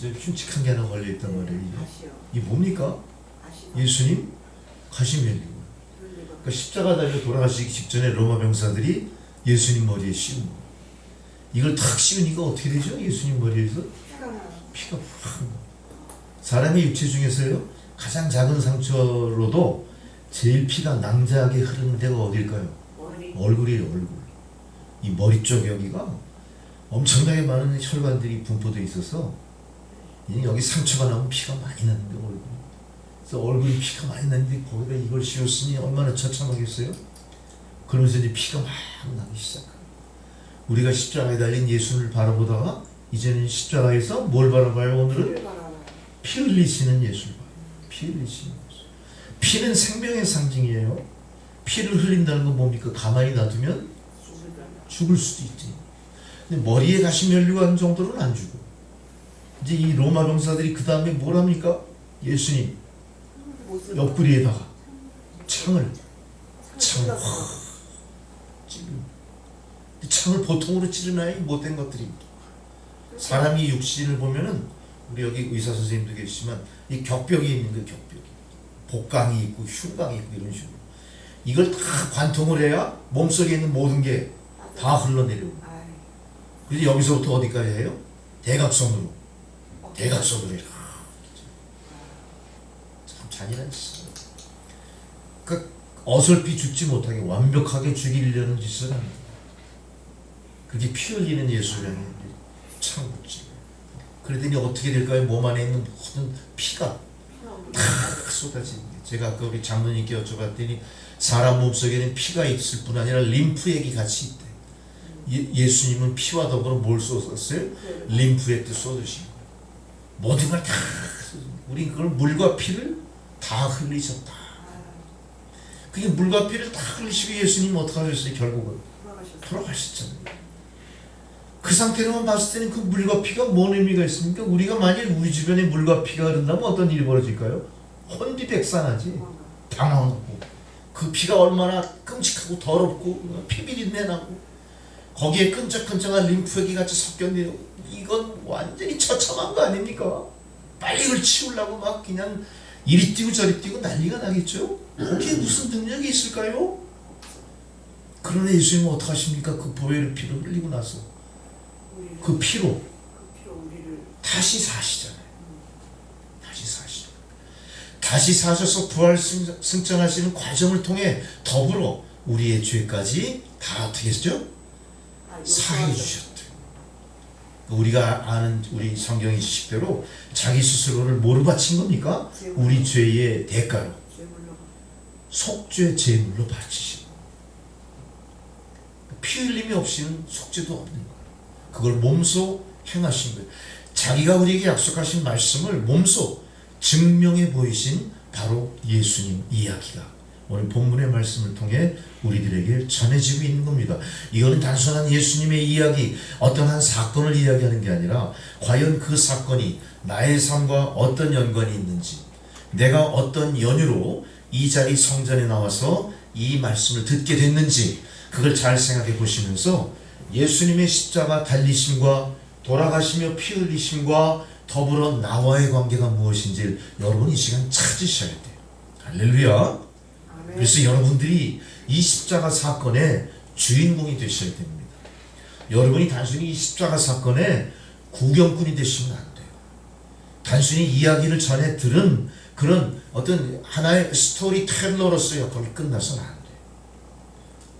저 흉측한 게 하나 걸려있단 말이에요. 가시요. 이 뭡니까? 가시. 예수님 가시멜리고. 그러니까 십자가 달려 돌아가시기 직전에 로마 병사들이 예수님 머리에 씌운 거. 이걸 탁 씌우니까 어떻게 되죠? 예수님 머리에서 피가 확. 사람의 육체 중에서요 가장 작은 상처로도 제일 피가 낭자하게 흐르는 데가 어딜까요? 얼굴이에요, 얼굴. 이 머리 쪽 여기가 엄청나게 많은 혈관들이 분포되어 있어서 여기 상처가 나면 피가 많이 나는데 얼굴. 그래서 얼굴이 피가 많이 나는데 거기다 이걸 씌웠으니 얼마나 처참하겠어요? 그러면서 이제 피가 막 나기 시작해요. 우리가 십자가에 달린 예수를 바라보다가 이제는 십자가에서 뭘 바라봐요? 오늘은 피 흘리시는 예수를 봐요. 피 흘리시는 예수. 피는 생명의 상징이에요. 피를 흘린다는 건 뭡니까? 가만히 놔두면 죽을 수도 있지. 근데 머리에 가시 면류관 정도는 안 죽어. 이제 이 로마 병사들이 그 다음에 뭘 합니까? 예수님 옆구리에다가 창을 확 찌르. 창을 보통으로 찌르나요? 못된 것들이. 사람이 육신을 보면은 우리 여기 의사 선생님도 계시지만 이 격벽이 있는 그 격벽이 복강이 있고 흉강이 있고 이런 식으로 이걸 다 관통을 해야 몸속에 있는 모든 게 다 흘러내려오고. 그래서 여기서부터 어디까지 해요? 대각선으로 이렇게. 참 잔인한 짓이에요. 그러니까 어설피 죽지 못하게 완벽하게 죽이려는 짓을 합니다. 그게 피 흘리는 예수라는 참 멋지. 그랬더니 어떻게 될까요? 몸 안에 있는 모든 피가 다 쏟아지는 게. 제가 아까 우리 장로님께 여쭤봤더니 사람 몸속에는 피가 있을 뿐 아니라 림프액이 같이 있대. 예수님은 피와 더불어 뭘 쏟았어요? 림프액도 쏟으신 거예요. 모든 걸 다 우리 그걸 물과 피를 다 흘리셨다. 그게 물과 피를 다 흘리시고 예수님은 어떻게 하셨어요? 결국은 돌아가셨잖아요. 그 상태로만 봤을 때는 그 물과 피가 뭔 의미가 있습니까? 우리가 만일 우리 주변에 물과 피가 흐른다면 어떤 일이 벌어질까요? 혼비백산하지. 당황하고 그 피가 얼마나 끔찍하고 더럽고 피비린내 나고 거기에 끈적끈적한 림프액이 같이 섞였네요. 이건 완전히 처참한 거 아닙니까? 빨리 이걸 치우려고 막 그냥 이리 뛰고 저리 뛰고 난리가 나겠죠? 거기에 무슨 능력이 있을까요? 그러나 예수님은 어떻게 하십니까? 그 보혈의 피를 흘리고 나서 그 피로 다시 사시잖아요. 다시 사셔서 부활 승천하시는 과정을 통해 더불어 우리의 죄까지 다 어떻게 했죠? 사해 주셨대요. 우리가 아는 우리 성경의 지식대로 자기 스스로를 뭐로 바친 겁니까? 우리 죄의 대가로 속죄 제물로 바치시고 피 흘림이 없이는 속죄도 없는 거예요. 그걸 몸소 행하신 거예요. 자기가 우리에게 약속하신 말씀을 몸소 증명해 보이신 바로 예수님 이야기가 오늘 본문의 말씀을 통해 우리들에게 전해지고 있는 겁니다. 이거는 단순한 예수님의 이야기, 어떤 한 사건을 이야기하는 게 아니라 과연 그 사건이 나의 삶과 어떤 연관이 있는지, 내가 어떤 연유로 이 자리 성전에 나와서 이 말씀을 듣게 됐는지 그걸 잘 생각해 보시면서 예수님의 십자가 달리심과 돌아가시며 피 흘리심과 더불어 나와의 관계가 무엇인지 여러분 이 시간 찾으셔야 돼요. 할렐루야. 그래서 여러분들이 이 십자가 사건의 주인공이 되셔야 됩니다. 여러분이 단순히 이 십자가 사건의 구경꾼이 되시면 안 돼요. 단순히 이야기를 전해 들은 그런 어떤 하나의 스토리텔러로서 역할이 끝나서는 안 돼요.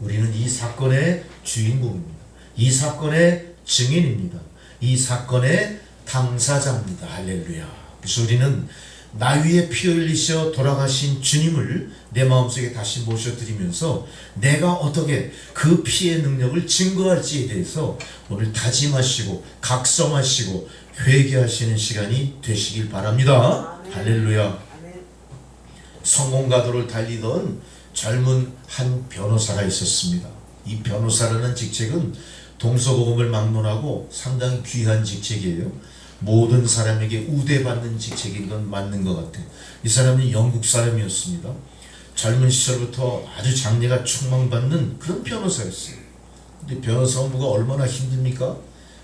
우리는 이 사건의 주인공입니다. 이 사건의 증인입니다. 이 사건의 당사자입니다. 할렐루야. 그래서 우리는 나 위에 피 흘리셔 돌아가신 주님을 내 마음속에 다시 모셔드리면서 내가 어떻게 그 피의 능력을 증거할지에 대해서 오늘 다짐하시고 각성하시고 회개하시는 시간이 되시길 바랍니다. 할렐루야. 아멘. 성공가도를 달리던 젊은 한 변호사가 있었습니다. 이 변호사라는 직책은 동서복음을 막론하고 상당히 귀한 직책이에요. 모든 사람에게 우대받는 직책인 건 맞는 것 같아요. 이 사람은 영국 사람이었습니다. 젊은 시절부터 아주 장래가 촉망받는 그런 변호사였어요. 근데 변호사 업무가 얼마나 힘듭니까?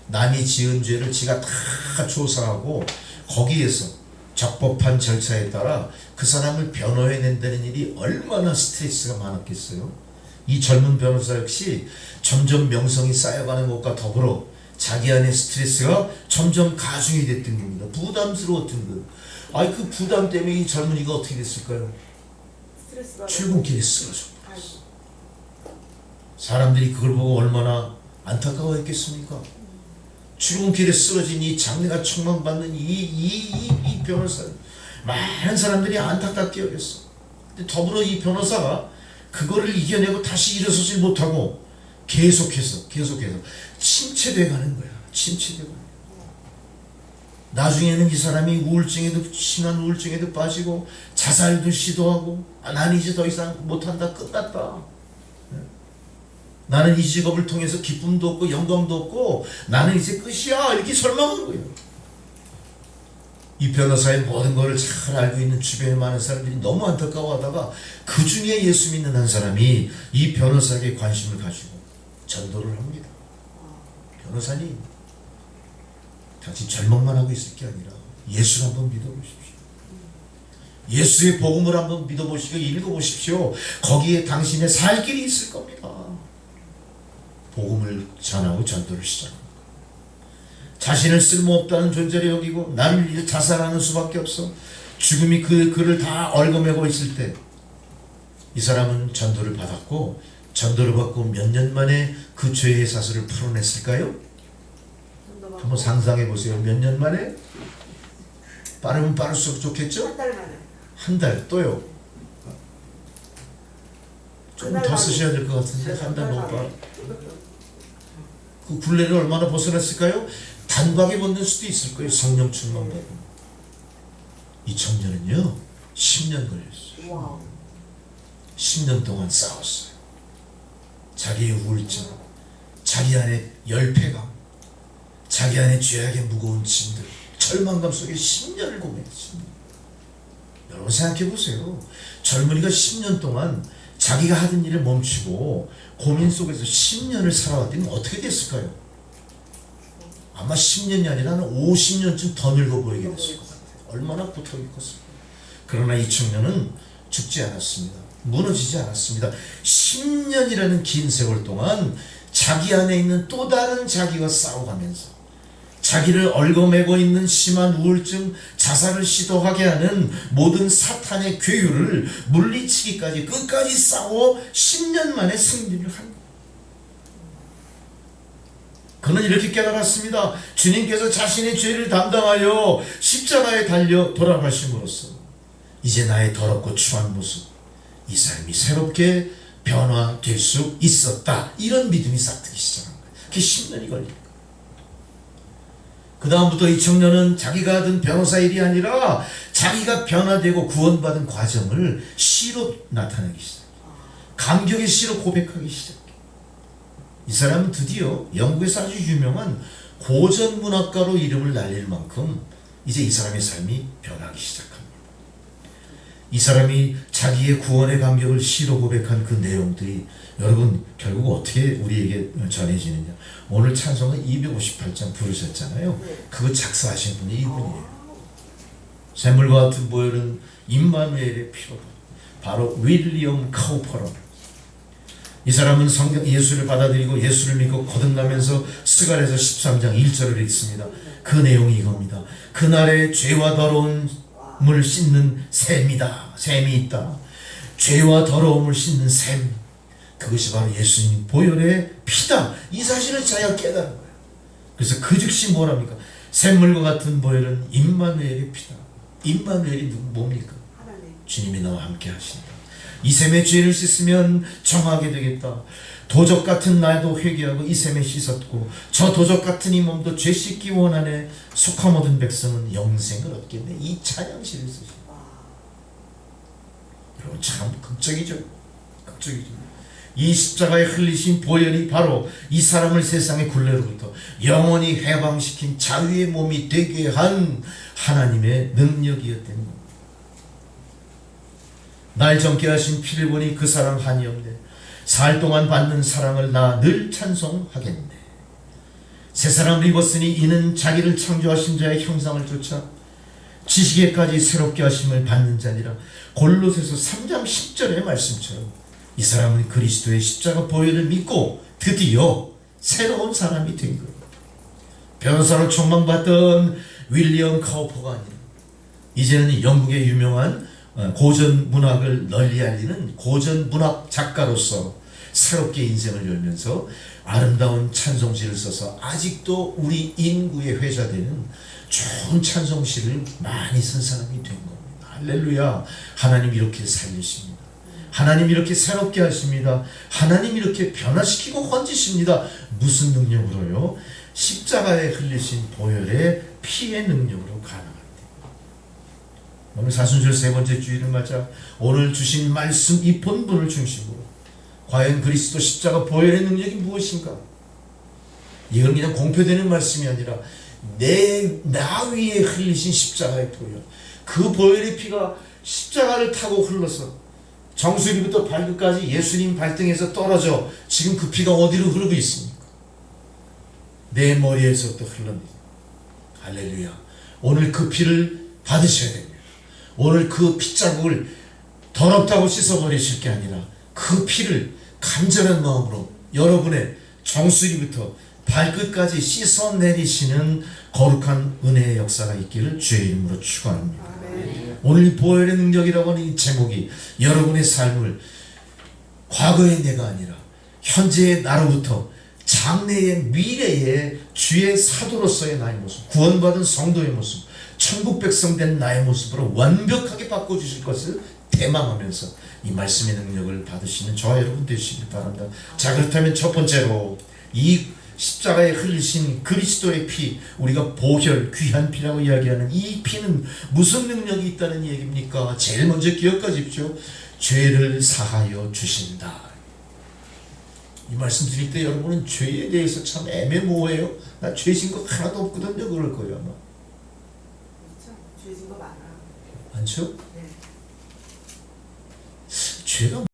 남이 지은 죄를 지가 다 조사하고 거기에서 적법한 절차에 따라 그 사람을 변호해낸다는 일이 얼마나 스트레스가 많았겠어요. 이 젊은 변호사 역시 점점 명성이 쌓여가는 것과 더불어 자기 안의 스트레스가 점점 가중이 됐던 겁니다. 부담스러웠던 것. 아니 그 부담 때문에 이 젊은이가 어떻게 됐을까요? 스트레스가 출근길에 쓰러져. 아이고. 사람들이 그걸 보고 얼마나 안타까워했겠습니까? 출근길에 쓰러진 이 장래가 촉망받는 이 변호사를 많은 사람들이 안타깝게 여겼어. 근데 더불어 이 변호사가 그거를 이겨내고 다시 일어서질 못하고 계속해서 침체돼 가는 거야. 침체되고. 나중에는 이 사람이 우울증에도 심한 우울증에도 빠지고 자살도 시도하고 난 이제 더 이상 못한다. 끝났다. 나는 이 직업을 통해서 기쁨도 없고 영광도 없고 나는 이제 끝이야. 이렇게 절망한 거예요. 이 변호사의 모든 것을 잘 알고 있는 주변에 많은 사람들이 너무 안타까워하다가 그 중에 예수 믿는 한 사람이 이 변호사에게 관심을 가지고 전도를 합니다. 변호사님, 당신 절망만 하고 있을 게 아니라 예수를 한번 믿어보십시오. 예수의 복음을 한번 믿어보시고 읽어보십시오. 거기에 당신의 살 길이 있을 겁니다. 복음을 전하고 전도를 시작합니다. 자신을 쓸모없다는 존재로 여기고 나를 이제 자살하는 수밖에 없어. 죽음이 그를 다 얽어매고 있을 때 이 사람은 전도를 받았고 전도를 받고 몇 년 만에 그 죄의 사슬을 풀어냈을까요? 한번 상상해 보세요. 몇 년 만에? 빠르면 빠를수록 좋겠죠? 한 달 만에. 한 달 또요. 조금 한달 더 만에. 쓰셔야 될 것 같은데 한 달 너무 빠르. 그 굴레를 얼마나 벗어났을까요? 단박에 벗는 수도 있을 거예요. 성령 충만받고. 이 청년은요 10년 걸렸어요. 와. 10년 동안 싸웠어요. 자기의 우울증, 자기 안에 열패감, 자기 안에 죄악의 무거운 짐들, 절망감 속에 10년을 고민했습니다. 여러분 생각해 보세요. 젊은이가 10년 동안 자기가 하던 일을 멈추고 고민 속에서 10년을 살아왔더니 어떻게 됐을까요? 아마 10년이 아니라 한 50년쯤 더 늙어 보이게 됐을 것 같아요. 얼마나 고통이 컸을까요? 그러나 이 청년은 죽지 않았습니다. 무너지지 않았습니다. 10년이라는 긴 세월 동안 자기 안에 있는 또 다른 자기와 싸워가면서 자기를 얽어매고 있는 심한 우울증, 자살을 시도하게 하는 모든 사탄의 괴유를 물리치기까지 끝까지 싸워 10년 만에 승리를 한 거예요. 그는 이렇게 깨달았습니다. 주님께서 자신의 죄를 담당하여 십자가에 달려 돌아가심으로써 이제 나의 더럽고 추한 모습, 이 삶이 새롭게 변화될 수 있었다. 이런 믿음이 싹트기 시작한 거예요. 그게 10년이 걸립니다. 그 다음부터 이 청년은 자기가 하던 변호사 일이 아니라 자기가 변화되고 구원받은 과정을 시로 나타내기 시작해요. 감격의 시로 고백하기 시작해요. 이 사람은 드디어 영국에서 아주 유명한 고전문학가로 이름을 날릴 만큼 이제 이 사람의 삶이 변하기 시작합니다. 이 사람이 자기의 구원의 감격을 시로 고백한 그 내용들이 여러분 결국 어떻게 우리에게 전해지느냐. 오늘 찬송은 258장 부르셨잖아요. 그거 작사하신 분이 이분이에요. 샘물과 같은 보혈은 임마누엘의 피로다. 바로 윌리엄 카우퍼런. 이 사람은 성경 예수를 받아들이고 예수를 믿고 거듭나면서 스가랴서 13장 1절을 읽습니다. 그 내용이 이겁니다. 그날의 죄와 더러움을 씻는 샘이다. 샘이 있다. 죄와 더러움을 씻는 샘. 그것이 바로 예수님 보혈의 피다. 이 사실을 자기가 깨달은 거예요. 그래서 그 즉시 뭐랍니까? 샘물과 같은 보혈은 임마누엘의 피다. 임마누엘이 뭡니까? 하나님. 주님이 나와 함께 하신다. 이 셈의 죄를 씻으면 정하게 되겠다. 도적 같은 나도 회개하고 이 셈에 씻었고 저 도적 같은 이 몸도 죄 씻기 원하네. 속함 얻은 백성은 영생을 얻겠네. 이 찬양시를 쓰십니다. 여러분 참 극적이죠. 극적이죠. 이 십자가에 흘리신 보혈이 바로 이 사람을 세상의 굴레로부터 영원히 해방시킨 자유의 몸이 되게 한 하나님의 능력이었다는 겁니다. 날 젊게 하신 피를 보니 그 사람 한이 없네. 살 동안 받는 사랑을 나 늘 찬송하겠네. 새 사람을 입었으니 이는 자기를 창조하신 자의 형상을 쫓아 지식에까지 새롭게 하심을 받는 자니라. 골로새서 3장 10절의 말씀처럼 이 사람은 그리스도의 십자가 보혈을 믿고 드디어 새로운 사람이 된 거예요. 변호사로 촉망받던 윌리엄 카우퍼가 아니라 이제는 영국의 유명한 고전 문학을 널리 알리는 고전 문학 작가로서 새롭게 인생을 열면서 아름다운 찬송시를 써서 아직도 우리 인구의 회자되는 좋은 찬송시를 많이 쓴 사람이 된 겁니다. 할렐루야. 하나님 이렇게 살리십니다. 하나님 이렇게 새롭게 하십니다. 하나님 이렇게 변화시키고 건지십니다. 무슨 능력으로요? 십자가에 흘리신 보혈의 피의 능력으로 가능합니다. 오늘 사순절 세 번째 주일을 맞아 오늘 주신 말씀 이 본문을 중심으로 과연 그리스도 십자가 보혈의 능력이 무엇인가? 이건 그냥 공표되는 말씀이 아니라 나 위에 흘리신 십자가의 보혈, 그 보혈의 피가 십자가를 타고 흘러서 정수리부터 발끝까지 예수님 발등에서 떨어져 지금 그 피가 어디로 흐르고 있습니까? 내 머리에서부터 흘러내립니다. 할렐루야. 오늘 그 피를 받으셔야 됩니다. 오늘 그 핏자국을 더럽다고 씻어버리실 게 아니라 그 피를 간절한 마음으로 여러분의 정수리부터 발끝까지 씻어내리시는 거룩한 은혜의 역사가 있기를 주의 이름으로 축원합니다. 아멘. 오늘 이 보혈의 능력이라고 하는 이 제목이 여러분의 삶을 과거의 내가 아니라 현재의 나로부터 장래의 미래의 주의 사도로서의 나의 모습, 구원받은 성도의 모습, 천국 백성 된 나의 모습으로 완벽하게 바꿔주실 것을 대망하면서 이 말씀의 능력을 받으시는 저와 여러분 되시길 바랍니다. 자, 그렇다면 첫 번째로 이 십자가에 흘리신 그리스도의 피, 우리가 보혈, 귀한 피라고 이야기하는 이 피는 무슨 능력이 있다는 얘기입니까? 제일 먼저 기억하십시오. 죄를 사하여 주신다. 이 말씀 드릴 때 여러분은 죄에 대해서 참 애매모호해요. 나 죄진 거 하나도 없거든요. 그럴 거예요 아마. 그렇죠. 죄진 거 많아요. 많죠? 네. 죄가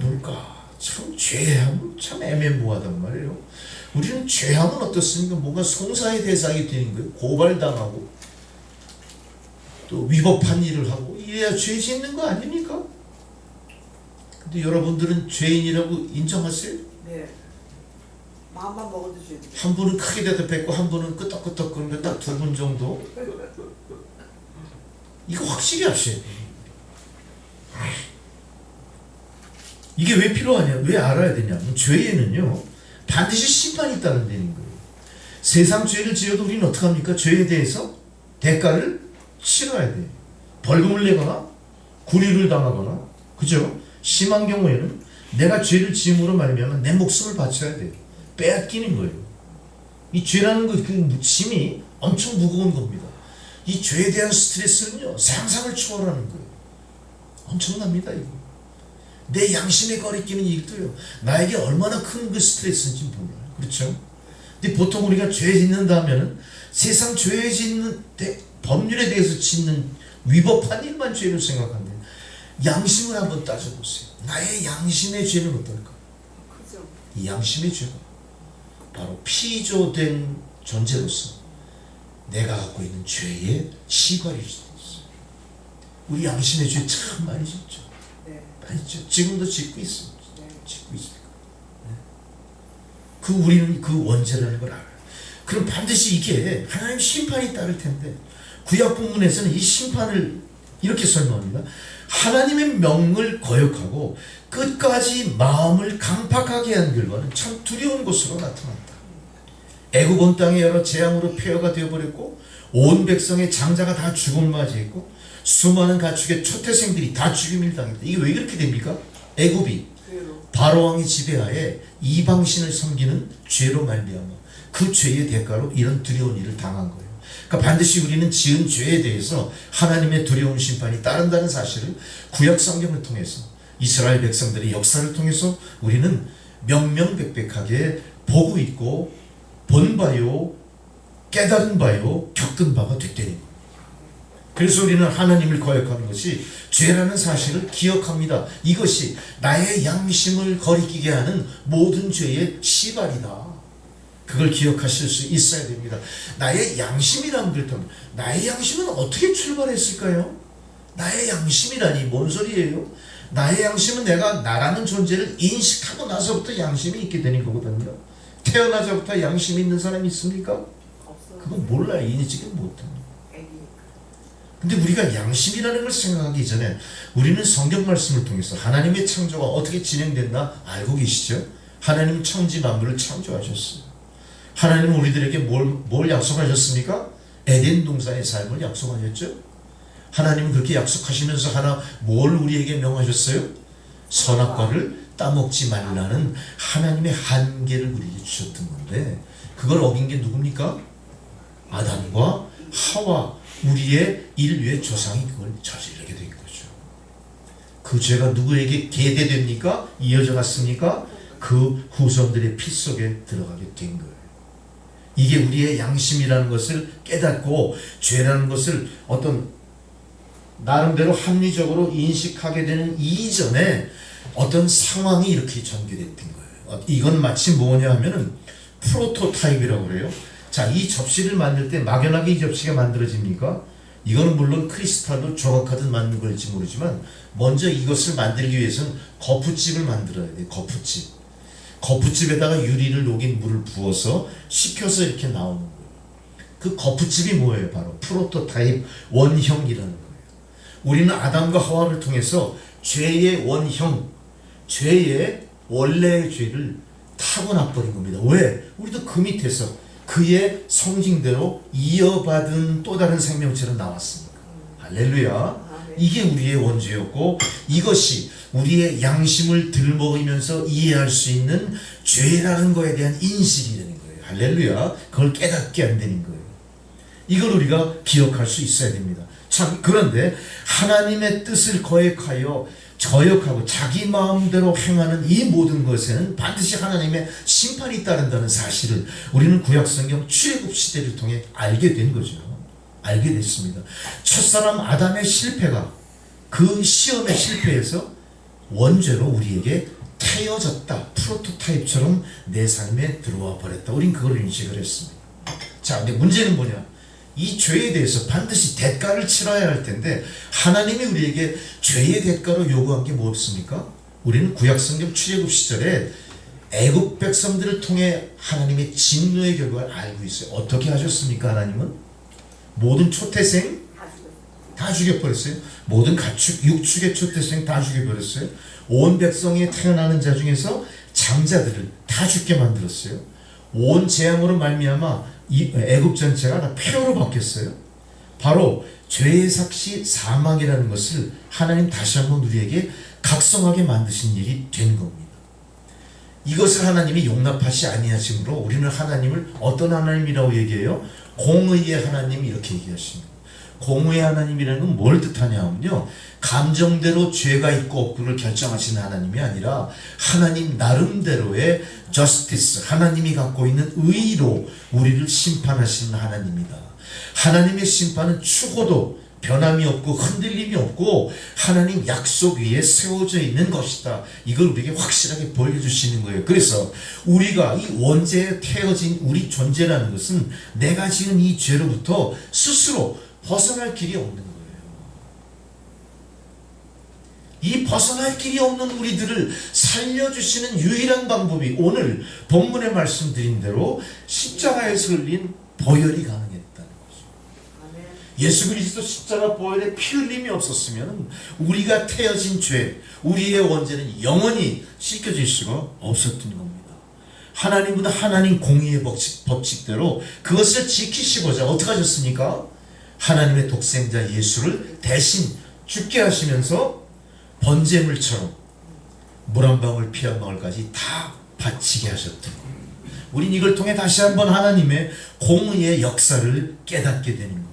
뭘까? 참 죄하면 참 애매모호하단 말이에요. 우리는 죄하면 어떻습니까? 뭔가 송사의 대상이 되는 거예요. 고발당하고 또 위법한 일을 하고 이래야 죄 짓는 거 아닙니까? 근데 여러분들은 죄인이라고 인정하세요? 네. 마음만 먹어도 죄. 한 분은 크게 대답했고 한 분은 끄덕끄덕 거리는 거 딱 두 분 정도. 이거 확실히 하셔야 돼요. 이게 왜 필요하냐? 왜 알아야 되냐면 죄에는요 반드시 심판이 있다는 데는 거예요. 세상 죄를 지어도 우리는 어떻게 합니까? 죄에 대해서 대가를 치러야 돼요. 벌금을 내거나 구리를 당하거나, 그죠? 심한 경우에는 내가 죄를 지음으로 말미암아 내 목숨을 바쳐야 돼요. 빼앗기는 거예요. 이 죄라는 그 짐이 엄청 무거운 겁니다. 이 죄에 대한 스트레스는요 상상을 초월하는 거예요. 엄청납니다 이거. 내 양심에 거리끼는 일도요 나에게 얼마나 큰 그 스트레스인지 몰라요. 그렇죠? 근데 보통 우리가 죄 짓는다 하면은 세상 죄 짓는 법률에 대해서 짓는 위법한 일만 죄를 생각하는데 양심을 한번 따져보세요. 나의 양심의 죄는 어떨까? 그죠. 이 양심의 죄가 바로 피조된 존재로서 내가 갖고 있는 죄의 시발일 수도 있어요. 우리 양심의 죄 참 많이 짓죠. 네. 많이 짓죠. 지금도 짓고 있습니다. 네. 짓고 있습니다. 그 우리는 그 원죄라는 걸 알아요. 그럼 반드시 이게 하나님 심판이 따를 텐데 구약 본문에서는 이 심판을 이렇게 설명합니다. 하나님의 명을 거역하고 끝까지 마음을 강팍하게 한 결과는 참 두려운 것으로 나타났다. 애굽 온 땅이 여러 재앙으로 폐허가 되어버렸고 온 백성의 장자가 다 죽음을 맞이했고 수많은 가축의 초태생들이 다 죽임을 당했다. 이게 왜 그렇게 됩니까? 애굽이 그래요. 바로왕의 지배하에 이방신을 섬기는 죄로 말미암아 그 죄의 대가로 이런 두려운 일을 당한 거예요. 그러니까 반드시 우리는 지은 죄에 대해서 하나님의 두려운 심판이 따른다는 사실을 구약 성경을 통해서 이스라엘 백성들의 역사를 통해서 우리는 명명백백하게 보고 있고 본 바요, 깨달은 바요, 겪은 바가 됐다는 거예요. 그래서 우리는 하나님을 거역하는 것이 죄라는 사실을 기억합니다. 이것이 나의 양심을 거리끼게 하는 모든 죄의 시발이다. 그걸 기억하실 수 있어야 됩니다. 나의 양심이란 그렇다면 나의 양심은 어떻게 출발했을까요? 나의 양심이라니 뭔 소리예요? 나의 양심은 내가 나라는 존재를 인식하고 나서부터 양심이 있게 되는 거거든요. 태어나자부터 양심이 있는 사람이 있습니까? 없어요. 그건 몰라요. 인식을 못합니다. 애기니까. 근데 우리가 양심이라는 걸 생각하기 전에 우리는 성경 말씀을 통해서 하나님의 창조가 어떻게 진행됐나 알고 계시죠? 하나님은 천지 만물을 창조하셨어요. 하나님은 우리들에게 뭘 약속하셨습니까? 에덴 동산의 삶을 약속하셨죠? 하나님은 그렇게 약속하시면서 뭘 우리에게 명하셨어요? 선악과를 따먹지 말라는 하나님의 한계를 우리에게 주셨던 건데 그걸 어긴 게 누굽니까? 아담과 하와, 우리의 인류의 조상이 그걸 저지르게 된 거죠. 그 죄가 누구에게 계대됩니까? 이어져 갔습니까? 그 후손들의 피 속에 들어가게 된 거예요. 이게 우리의 양심이라는 것을 깨닫고 죄라는 것을 어떤 나름대로 합리적으로 인식하게 되는 이전에 어떤 상황이 이렇게 전개됐던 거예요. 이건 마치 뭐냐 하면은 프로토타입이라고 그래요. 자, 이 접시를 만들 때 막연하게 이 접시가 만들어집니까? 이거는 물론 크리스탈로 조각하듯 만든 걸지 모르지만 먼저 이것을 만들기 위해서는 거푸집을 만들어야 돼요. 거푸집. 거푸집에다가 유리를 녹인 물을 부어서 식혀서 이렇게 나오는 거예요. 그 거푸집이 뭐예요? 바로 프로토타입 원형이라는 거예요. 우리는 아담과 하와를 통해서 죄의 원형, 죄의 원래의 죄를 타고나버린 겁니다. 왜? 우리도 그 밑에서 그의 성징대로 이어받은 또 다른 생명체로 나왔습니다. 할렐루야. 이게 우리의 원죄였고 이것이 우리의 양심을 들먹이면서 이해할 수 있는 죄라는 거에 대한 인식이라는 거예요. 할렐루야. 그걸 깨닫게 안 되는 거예요. 이걸 우리가 기억할 수 있어야 됩니다. 참 그런데 하나님의 뜻을 거역하여 저역하고 자기 마음대로 행하는 이 모든 것에는 반드시 하나님의 심판이 따른다는 사실을 우리는 구약성경 출애굽 시대를 통해 알게 된 거죠. 알게 됐습니다. 첫사람 아담의 실패가 그 시험의 실패에서 원죄로 우리에게 태어졌다. 프로토타입처럼 내 삶에 들어와 버렸다. 우린 그걸 인식을 했습니다. 자, 근데 문제는 뭐냐? 이 죄에 대해서 반드시 대가를 치러야 할 텐데 하나님이 우리에게 죄의 대가로 요구한 게 무엇입니까? 우리는 구약성경 출애굽 시절에 애굽 백성들을 통해 하나님의 진노의 결과를 알고 있어요. 어떻게 하셨습니까? 하나님은 모든 초태생 다 죽여버렸어요. 모든 가축, 육축의 초태생 다 죽여버렸어요. 온 백성이 태어나는 자 중에서 장자들을 다 죽게 만들었어요. 온 재앙으로 말미암아 이 애굽 전체가 다 폐허로 바뀌었어요. 바로 죄의 삭시 사망이라는 것을 하나님 다시 한번 우리에게 각성하게 만드신 일이 된 겁니다. 이것을 하나님이 용납하시 아니하심으로 우리는 하나님을 어떤 하나님이라고 얘기해요? 공의의 하나님 이렇게 얘기하십니다. 공의의 하나님이라는 건 뭘 뜻하냐면요, 감정대로 죄가 있고 없고를 결정하시는 하나님이 아니라 하나님 나름대로의 저스티스, 하나님이 갖고 있는 의로 우리를 심판하시는 하나님이다. 하나님의 심판은 추고도 변함이 없고 흔들림이 없고 하나님 약속 위에 세워져 있는 것이다. 이걸 우리에게 확실하게 보여주시는 거예요. 그래서 우리가 이 원죄에 태어진 우리 존재라는 것은 내가 지은 이 죄로부터 스스로 벗어날 길이 없는 거예요. 이 벗어날 길이 없는 우리들을 살려주시는 유일한 방법이 오늘 본문에 말씀드린 대로 십자가에서 흘린 보혈이 가능했다는 거죠. 예수 그리스도 십자가 보혈에 피 흘림이 없었으면 우리가 태어진 죄, 우리의 원죄는 영원히 씻겨질 수가 없었던 겁니다. 하나님은 하나님 공의의 법칙대로 그것을 지키시고자 어떻게 하셨습니까? 하나님의 독생자 예수를 대신 죽게 하시면서 번제물처럼 물 한 방울 피 한 방울까지 다 바치게 하셨던 겁니다. 우린 이걸 통해 다시 한번 하나님의 공의의 역사를 깨닫게 되는 겁니다.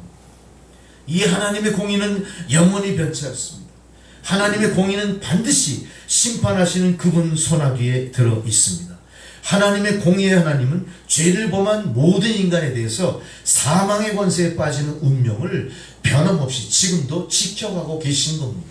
이 하나님의 공의는 영원히 변치 않습니다. 하나님의 공의는 반드시 심판하시는 그분 손아귀에 들어 있습니다. 하나님의 공의의 하나님은 죄를 범한 모든 인간에 대해서 사망의 권세에 빠지는 운명을 변함없이 지금도 지켜가고 계신 겁니다.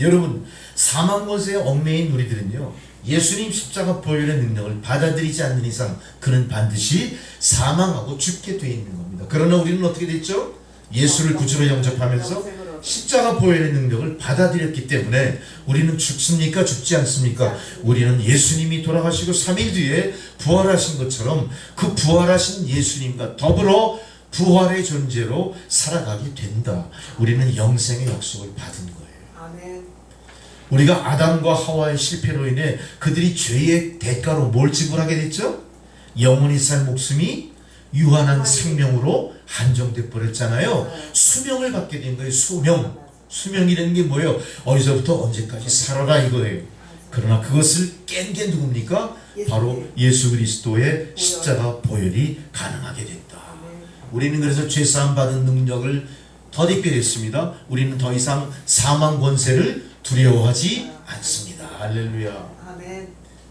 여러분, 사망 권세에 얽매인 우리들은요, 예수님 십자가 보혈의 능력을 받아들이지 않는 이상 그는 반드시 사망하고 죽게 되어 있는 겁니다. 그러나 우리는 어떻게 됐죠? 예수를 구주로 영접하면서 십자가 보혈의 능력을 받아들였기 때문에 우리는 죽습니까? 죽지 않습니까? 우리는 예수님이 돌아가시고 3일 뒤에 부활하신 것처럼 그 부활하신 예수님과 더불어 부활의 존재로 살아가게 된다. 우리는 영생의 약속을 받은 거예요. 아멘. 우리가 아담과 하와의 실패로 인해 그들이 죄의 대가로 뭘 지불하게 됐죠? 영원히 살 목숨이 유한한 생명으로 한정돼 버렸잖아요. 수명을 받게 된 거예요. 수명이라는 게 뭐예요? 어디서부터 언제까지 살아라 이거예요. 그러나 그것을 깬 게 누굽니까? 바로 예수 그리스도의 십자가 보혈이 가능하게 됐다. 우리는 그래서 죄사함 받은 능력을 덧입게 됐습니다. 우리는 더 이상 사망 권세를 두려워하지 않습니다. 할렐루야. 아멘.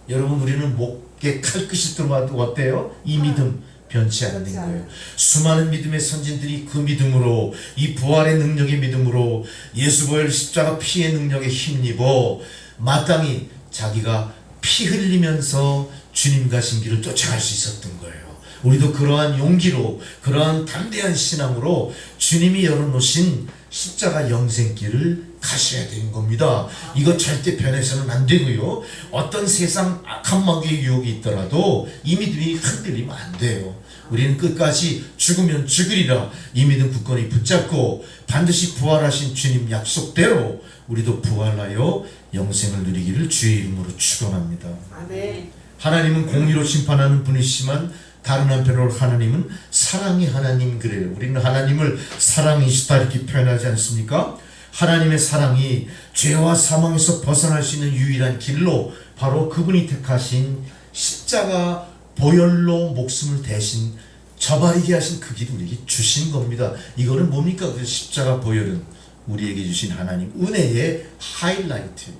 여러분, 우리는 목에 칼끝이 들어와도 어때요? 이 믿음 변치 않는 거예요. 수많은 믿음의 선진들이 그 믿음으로, 이 부활의 능력의 믿음으로, 예수 보혈 십자가 피의 능력에 힘입어 마땅히 자기가 피 흘리면서 주님 가신 길을 쫓아갈 수 있었던 거예요. 우리도 그러한 용기로, 그러한 담대한 신앙으로 주님이 열어놓으신 십자가 영생길을 가셔야 되는 겁니다. 이거 절대 변해서는 안 되고요. 어떤 세상 악한 마귀의 유혹이 있더라도 이 믿음이 흔들리면 안 돼요. 우리는 끝까지 죽으면 죽으리라 이 믿음 굳건히 붙잡고 반드시 부활하신 주님 약속대로 우리도 부활하여 영생을 누리기를 주의 이름으로 축원합니다. 아멘. 하나님은 공의로 심판하는 분이시지만 다른 한편으로 하나님은 사랑의 하나님 그래요. 우리는 하나님을 사랑이시다 이렇게 표현하지 않습니까? 하나님의 사랑이 죄와 사망에서 벗어날 수 있는 유일한 길로 바로 그분이 택하신 십자가 보혈로 목숨을 대신 저버리게 하신 그 길을 우리에게 주신 겁니다. 이거는 뭡니까? 그 십자가 보혈은 우리에게 주신 하나님 은혜의 하이라이트예요.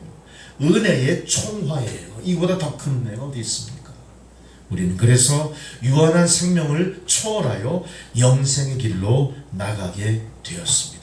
은혜의 총화예요. 이거보다 더 큰 은혜가 어디 있습니까? 우리는 그래서 유한한 생명을 초월하여 영생의 길로 나가게 되었습니다.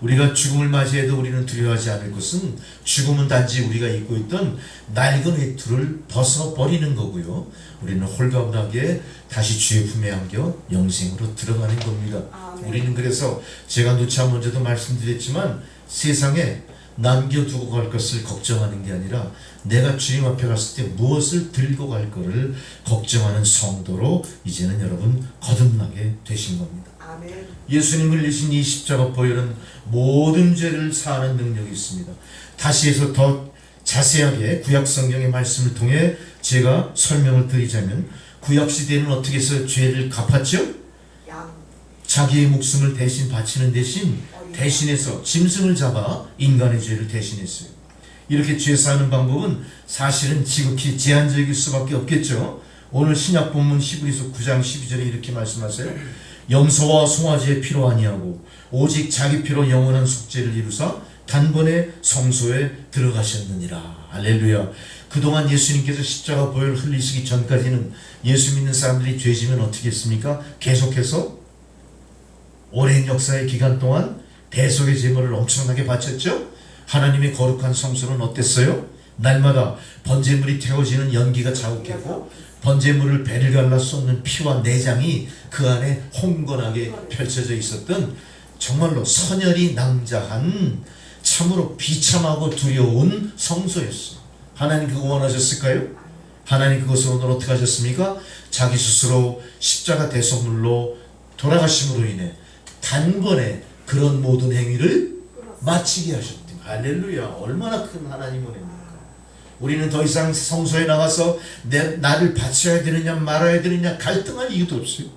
우리가 죽음을 맞이해도 우리는 두려워하지 않을 것은 죽음은 단지 우리가 입고 있던 낡은 외투를 벗어버리는 거고요. 우리는 홀가분하게 다시 주의 품에 안겨 영생으로 들어가는 겁니다. 아멘. 우리는 그래서 제가 누차 먼저도 말씀드렸지만 세상에 남겨두고 갈 것을 걱정하는 게 아니라 내가 주님 앞에 갔을 때 무엇을 들고 갈 거를 걱정하는 성도로 이제는 여러분 거듭나게 되신 겁니다. 아멘. 예수님 흘리신 이 십자가 보혈은 모든 죄를 사하는 능력이 있습니다. 다시 해서 더 자세하게 구약 성경의 말씀을 통해 제가 설명을 드리자면 구약 시대에는 어떻게 해서 죄를 갚았죠? 양. 자기의 목숨을 대신 바치는 대신 대신해서 짐승을 잡아 인간의 죄를 대신했어요. 이렇게 죄 사하는 방법은 사실은 지극히 제한적일 수밖에 없겠죠. 오늘 신약 본문 히브리서 9장 12절에 이렇게 말씀하세요. 염소와 송아지의 피로 아니하고 오직 자기 피로 영원한 속죄를 이루사 단번에 성소에 들어가셨느니라. 할렐루야. 그동안 예수님께서 십자가 보혈 흘리시기 전까지는 예수 믿는 사람들이 죄지면 어떻게 했습니까? 계속해서 오랜 역사의 기간 동안 대속의 제물을 엄청나게 바쳤죠. 하나님의 거룩한 성소는 어땠어요? 날마다 번제물이 태워지는 연기가 자욱했고 번제물을 배를 갈라 쏟는 피와 내장이 그 안에 홍건하게 펼쳐져 있었던 정말로 선열이 낭자한 참으로 비참하고 두려운 성소였어요. 하나님 그거 원하셨을까요? 하나님 그것을 오늘 어떻게 하셨습니까? 자기 스스로 십자가 대속물로 돌아가심으로 인해 단번에 그런 모든 행위를 마치게 하셨다. 할렐루야. 얼마나 큰 하나님 은혜입니까? 우리는 더 이상 성소에 나가서 나를 바쳐야 되느냐 말아야 되느냐 갈등할 이유도 없어요.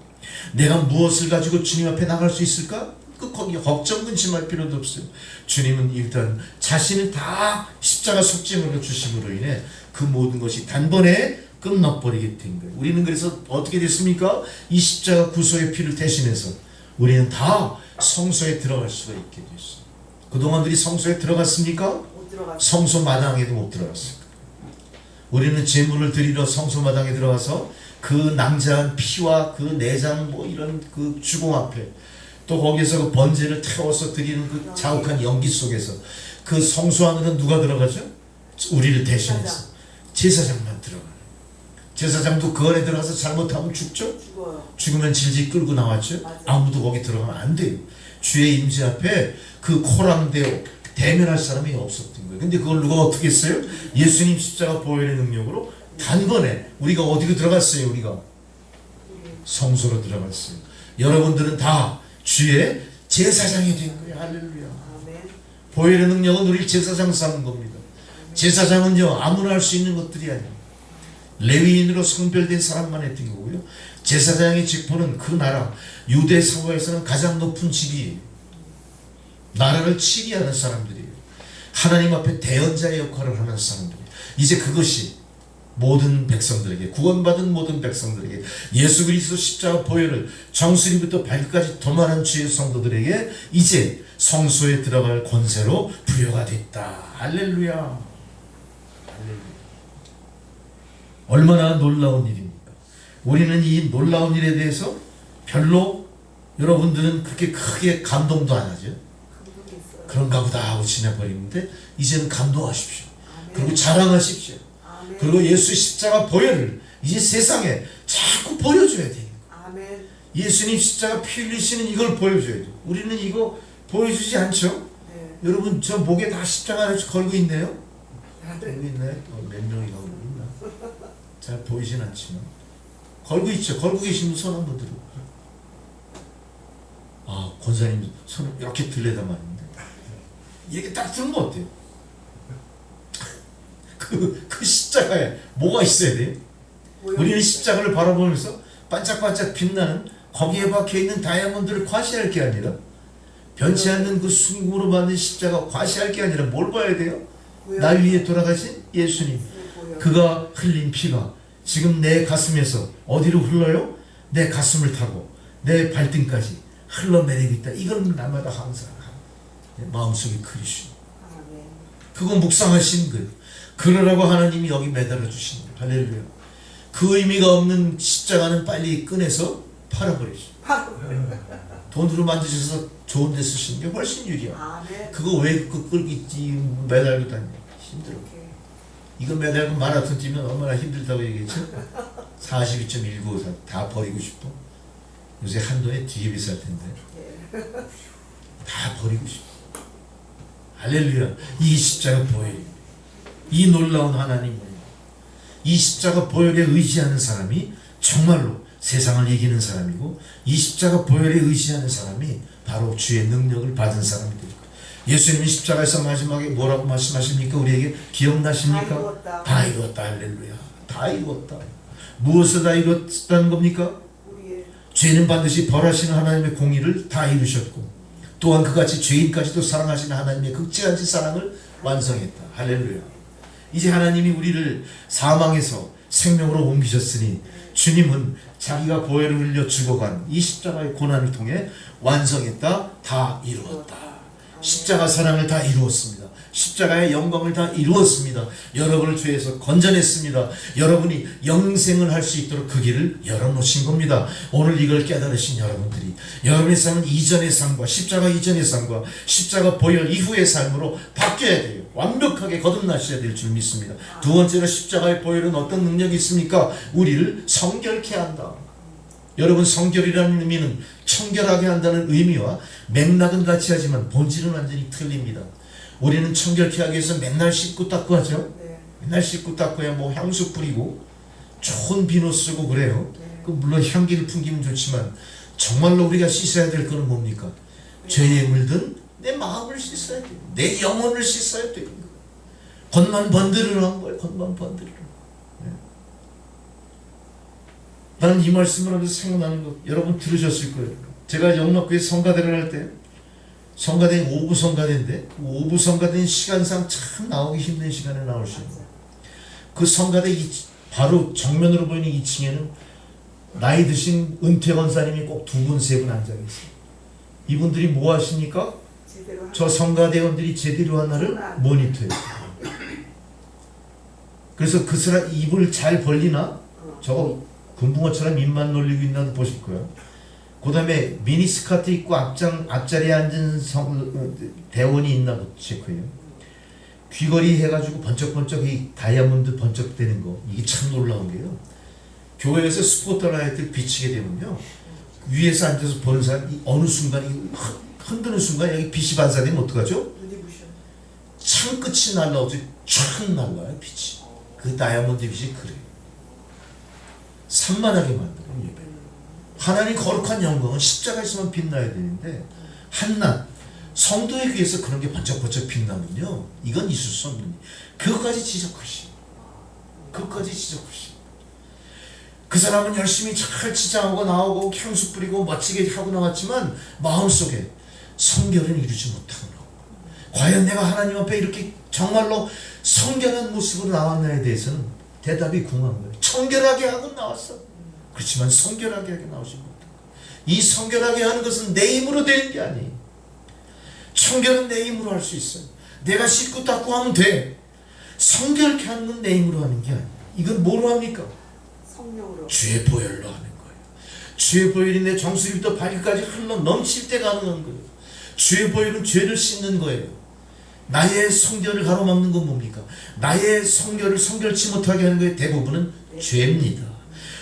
내가 무엇을 가지고 주님 앞에 나갈 수 있을까? 거기 걱정 근심할 필요도 없어요. 주님은 일단 자신을 다 십자가 속죄물로 주심으로 인해 그 모든 것이 단번에 끝나버리게 된 거예요. 우리는 그래서 어떻게 됐습니까? 이 십자가 구속의 피를 대신해서 우리는 다 성소에 들어갈 수가 있게 됐어요. 그동안 우리 성소에 들어갔습니까? 못 들어갔어요. 성소 마당에도 못 들어갔어요. 우리는 제물을 드리러 성소 마당에 들어가서 그 낭자한 피와 그 내장 뭐 이런 그 주공 앞에 또 거기서 그 번제를 태워서 드리는 그 자욱한 연기 속에서 그 성소 안으로 누가 들어가죠? 우리를 대신해서 제사장만 들어가요. 제사장도 그 안에 들어가서 잘못하면 죽죠? 죽어요. 죽으면 질질 끌고 나왔죠? 맞아요. 아무도 거기 들어가면 안 돼요. 주의 임재 앞에 그 코랑대어 대면할 사람이 없었던 거예요. 근데 그걸 누가 어떻게 했어요? 예수님 십자가 보혈의 능력으로 단번에 우리가 어디로 들어갔어요? 우리가 성소로 들어갔어요. 여러분들은 다 주의 제사장이 된 거예요. 할렐루야. 아멘. 보혈의 능력은 우리를 제사장 삼는 겁니다. 제사장은요 아무나 할 수 있는 것들이 아니에요. 레위인으로 성별된 사람만 했던 거고요. 제사장의 직분은 그 나라 유대 사회에서는 가장 높은 직위예요. 나라를 치리하는 사람들이에요. 하나님 앞에 대언자의 역할을 하는 사람들이에요. 이제 그것이 모든 백성들에게 구원받은 모든 백성들에게 예수 그리스도 십자가 보혈을 정수리부터 발끝까지 도말한 주의 성도들에게 이제 성소에 들어갈 권세로 부여가 됐다. 할렐루야. 할렐루야. 얼마나 놀라운 일입니까? 우리는 이 놀라운 일에 대해서 별로 여러분들은 그렇게 크게 감동도 안 하죠. 감동했어요. 그런가 보다 하고 지나버리는데 이제는 감동하십시오. 아멘. 그리고 자랑하십시오. 아멘. 그리고 예수 십자가 보혈을 이제 세상에 자꾸 보여줘야 돼요. 아멘. 예수님 십자가 피 흘리시는 이걸 보여줘야 돼요. 우리는 이거 보여주지 않죠? 네. 여러분 저 목에 다 십자가를 걸고 있네요? 걸고 있나요? 몇 명이 걸고 있나? 잘 보이진 않지만 걸고 있죠. 걸고 계신 분 손 한번 들어. 아 권사님 손을 이렇게 들려담았는데 이렇게 딱 들면 어때요? 그 십자가에 뭐가 있어야 돼요? 우리는 십자가를 바라보면서 반짝반짝 빛나는 거기에 박혀있는 다이아몬드를 과시할 게 아니라 변치 않는 그 순금으로 만든 십자가 과시할 게 아니라 뭘 봐야 돼요? 날 위해 돌아가신 예수님, 그가 흘린 피가 지금 내 가슴에서 어디로 흘러요? 내 가슴을 타고 내 발등까지 흘러내리고 있다. 이건 날마다 항상 마음속에 그리시오. 아멘. 그건 묵상하신 거예요. 그러라고 하나님이 여기 매달아 주신 거예요. 할렐루야. 그 의미가 없는 십자가는 빨리 꺼내서 팔아버리죠. 돈으로 만드셔서 좋은 데 쓰시는 게 훨씬 유리야. 아멘. 그거 왜 그 끌고 있지 매달고 다녀. 힘들어. 이거 매달고 마라톤 뛰면 얼마나 힘들다고 얘기했죠? 42.19 다 버리고 싶어. 요새 한도에 되게 비쌀 텐데. 다 버리고 싶어. 할렐루야. 이 십자가 보혈. 이 놀라운 하나님. 이 십자가 보혈에 의지하는 사람이 정말로 세상을 이기는 사람이고 이 십자가 보혈에 의지하는 사람이 바로 주의 능력을 받은 사람이 될 거예요. 예수님이 십자가에서 마지막에 뭐라고 말씀하십니까? 우리에게 기억나십니까? 다 이루었다. 다 이루었다. 할렐루야. 다 이루었다. 무엇을 다 이루었다는 겁니까? 우리의 죄는 반드시 벌하시는 하나님의 공의를 다 이루셨고 또한 그같이 죄인까지도 사랑하시는 하나님의 극진하신 사랑을 완성했다. 할렐루야. 이제 하나님이 우리를 사망에서 생명으로 옮기셨으니 주님은 자기가 보혈을 흘려 죽어간 이 십자가의 고난을 통해 완성했다. 다 이루었다. 십자가 사랑을 다 이루었습니다. 십자가의 영광을 다 이루었습니다. 여러분을 죄에서 건져냈습니다. 여러분이 영생을 할 수 있도록 그 길을 열어놓으신 겁니다. 오늘 이걸 깨달으신 여러분들이 여러분의 삶은 이전의 삶과 십자가 이전의 삶과 십자가 보혈 이후의 삶으로 바뀌어야 돼요. 완벽하게 거듭나셔야 될 줄 믿습니다. 두 번째로 십자가의 보혈은 어떤 능력이 있습니까? 우리를 성결케 한다. 여러분 성결이라는 의미는 청결하게 한다는 의미와 맥락은 같이 하지만 본질은 완전히 틀립니다. 우리는 청결케 하기 위해서 맨날 씻고 닦고 하죠. 네. 맨날 씻고 닦고야 뭐 향수 뿌리고 좋은 비누 쓰고 그래요. 네. 그 물론 향기를 풍기면 좋지만 정말로 우리가 씻어야 될 거는 뭡니까? 죄에 물든 내 마음을 씻어야 돼요. 내 영혼을 씻어야 돼요. 겉만 번드르르 한 거예요. 겉만 번드르르. 네. 나는 이 말씀을 하면서 생각나는 거 여러분 들으셨을 거예요. 제가 영락교회 성가대를 할 때 성가대는 5부 성가대인데 5부 성가대는 시간상 참 나오기 힘든 시간에 나올 수 있는 그 성가대 바로 정면으로 보이는 2층에는 나이 드신 은퇴 권사님이 꼭 2분, 3분 앉아 계세요. 이분들이 뭐 하십니까? 제대로 한 저 성가대원들이 제대로 하나를 모니터해요. 그래서 그 사람 입을 잘 벌리나? 저거 금붕어처럼 입만 놀리고 있나 보실 거예요. 그 다음에 미니스커트 입고 앞자리에 앉은 대원이 있나 체크해요. 귀걸이 해가지고 번쩍번쩍 이 다이아몬드 번쩍대는 거 이게 참 놀라운 게요. 교회에서 스포트라이트를 비치게 되면요. 위에서 앉아서 보는 사람이 어느 순간 흔드는 순간 여기 빛이 반사되면 어떡하죠? 눈이 부셔. 창 끝이 날라오지 촥 날라요 빛이. 그 다이아몬드 빛이 그래요. 산만하게 만들어요. 예배. 하나님 거룩한 영광은 십자가 있으면 빛나야 되는데 한낱 성도에 비해서 그런 게 번쩍번쩍 빛나면요 이건 있을 수 없는 일. 그것까지 지적하시. 그것까지 지적하시. 그 사람은 열심히 잘 치장하고 나오고 향수 뿌리고 멋지게 하고 나왔지만 마음속에 성결은 이루지 못하고 과연 내가 하나님 앞에 이렇게 정말로 성결한 모습으로 나왔나에 대해서는 대답이 궁한 거예요. 청결하게 하고 나왔어. 그렇지만 성결하게 하게 나오지 못하고 이 성결하게 하는 것은 내 힘으로 되는 게 아니에요. 청결은 내 힘으로 할 수 있어요. 내가 씻고 닦고 하면 돼. 성결케 하는 건 내 힘으로 하는 게 아니에요. 이건 뭐로 합니까? 성령으로. 주의 보혈로 하는 거예요. 주의 보혈이 내 정수리부터 발끝까지 흘러 넘칠 때 가능한 거예요. 주의 보혈은 죄를 씻는 거예요. 나의 성결을 가로막는 건 뭡니까? 나의 성결을 성결치 못하게 하는 거의 대부분은 죄입니다.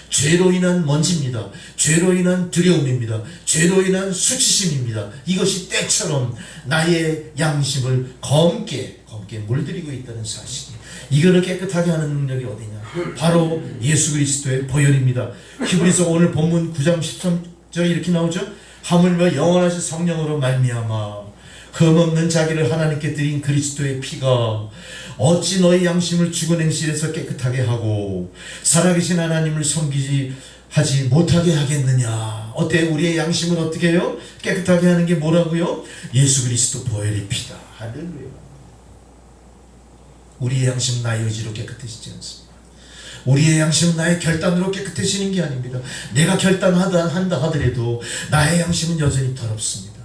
죄로 인한 먼지입니다. 죄로 인한 두려움입니다. 죄로 인한 수치심입니다. 이것이 때처럼 나의 양심을 검게 물들이고 있다는 사실이. 이거를 깨끗하게 하는 능력이 어디냐? 바로 예수 그리스도의 보혈입니다. 히브리서 오늘 본문 9장 13절 이렇게 나오죠. 하물며 영원하신 성령으로 말미암아 흠없는 자기를 하나님께 드린 그리스도의 피가 어찌 너희 양심을 죽은 행실에서 깨끗하게 하고 살아계신 하나님을 섬기지 하지 못하게 하겠느냐. 어때? 우리의 양심을 어떻게 해요? 깨끗하게 하는 게 뭐라고요? 예수 그리스도 보혈의 피다. 할렐루야. 우리의 양심은 나의 의지로 깨끗해지지 않습니다. 우리의 양심은 나의 결단으로 깨끗해지는 게 아닙니다. 내가 결단한다 하더라도 나의 양심은 여전히 더럽습니다.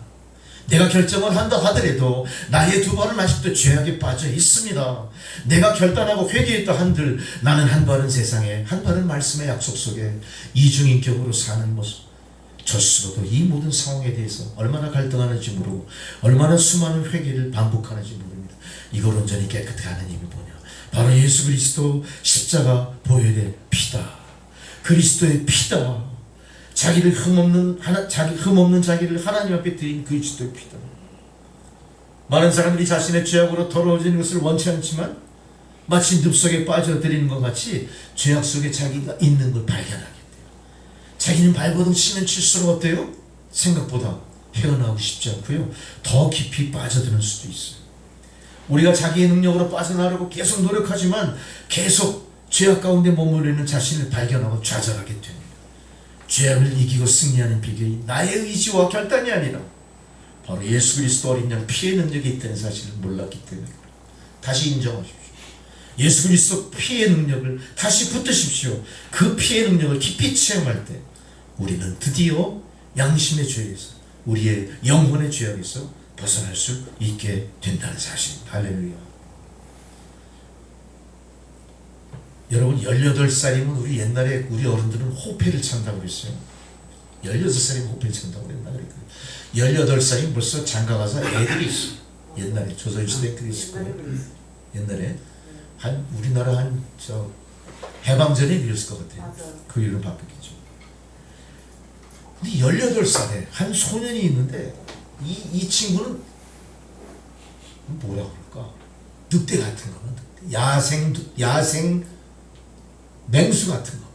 내가 결정을 한다 하더라도 나의 두 발은 아직도 죄악에 빠져 있습니다. 내가 결단하고 회개했다 한들 나는 한 발은 세상에 한 발은 말씀의 약속 속에 이중인격으로 사는 모습. 저스로도 이 모든 상황에 대해서 얼마나 갈등하는지 모르고 얼마나 수많은 회개를 반복하는지 모릅니다. 이걸 온전히 깨끗하게 하는 힘이 뭐냐? 바로 예수 그리스도 십자가 보혈의 피다. 그리스도의 피다. 자기를 흠없는 자기를 하나님 앞에 드린 그리스도의 피다. 많은 사람들이 자신의 죄악으로 더러워지는 것을 원치 않지만 마치 늪속에 빠져들이는 것 같이 죄악 속에 자기가 있는 걸 발견하게 돼요. 자기는 발버둥 치면 칠수록 어때요? 생각보다 헤어나오기 쉽지 않고요. 더 깊이 빠져드는 수도 있어요. 우리가 자기의 능력으로 빠져나가려고 계속 노력하지만 계속 죄악 가운데 머무르는 자신을 발견하고 좌절하게 됩니다. 죄악을 이기고 승리하는 비결이 나의 의지와 결단이 아니라 바로 예수 그리스도 어린 양 피의 능력이 있다는 사실을 몰랐기 때문에 다시 인정하십시오. 예수 그리스도 피의 능력을 다시 붙드십시오. 그 피의 능력을 깊이 체험할 때 우리는 드디어 양심의 죄에서 우리의 영혼의 죄악에서 벗어날 수 있게 된다는 사실입니다. 할렐루야. 여러분 18살이면 우리 옛날에 우리 어른들은 호패를 찬다고 그랬어요. 16살이면 호패를 찬다고 그랬나 그랬거든요. 18살이면 벌써 장가가서 애들이 있어. 옛날에 조선시대 그랬을 거예요. 옛날에 한 우리나라 한 해방전에 이랬을 것 같아요. 그 이유는 바뀌었겠죠. 근데 18살에 한 소년이 있는데 이 친구는 뭐라 그럴까? 늑대 같은 거는 야생 맹수 같은 거.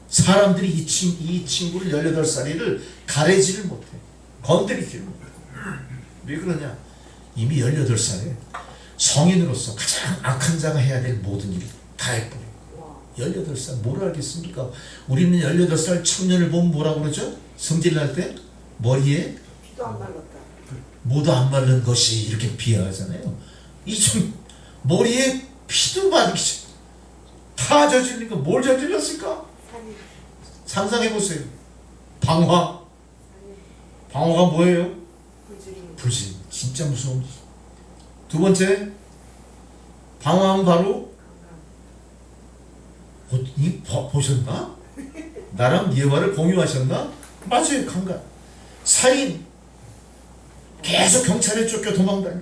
사람들이 이 친구를 18살이를 가래지를 못해. 건드리지를 못해. 왜 그러냐? 이미 18살에 성인으로서 가장 악한 자가 해야 될 모든 일 다 해버려요. 와. 18살 뭘 알겠습니까? 우리는 18살 청년을 보면 뭐라고 그러죠? 성질 날 때 머리에 피도 안 말랐다. 모두 안 마른 것이 이렇게 비하하잖아요. 이 좀 머리에 피도 마르기 다 저지르니까 뭘 저질렀을까? 산이 상상해 보세요. 방화. 산이 방화가 뭐예요? 불질입니다. 불신. 진짜 무서운. 두 번째, 방화하면 바로 보셨나? 나랑 예화를 공유하셨나? 맞아요. 강간. 살인. 계속 경찰에 쫓겨 도망다녀.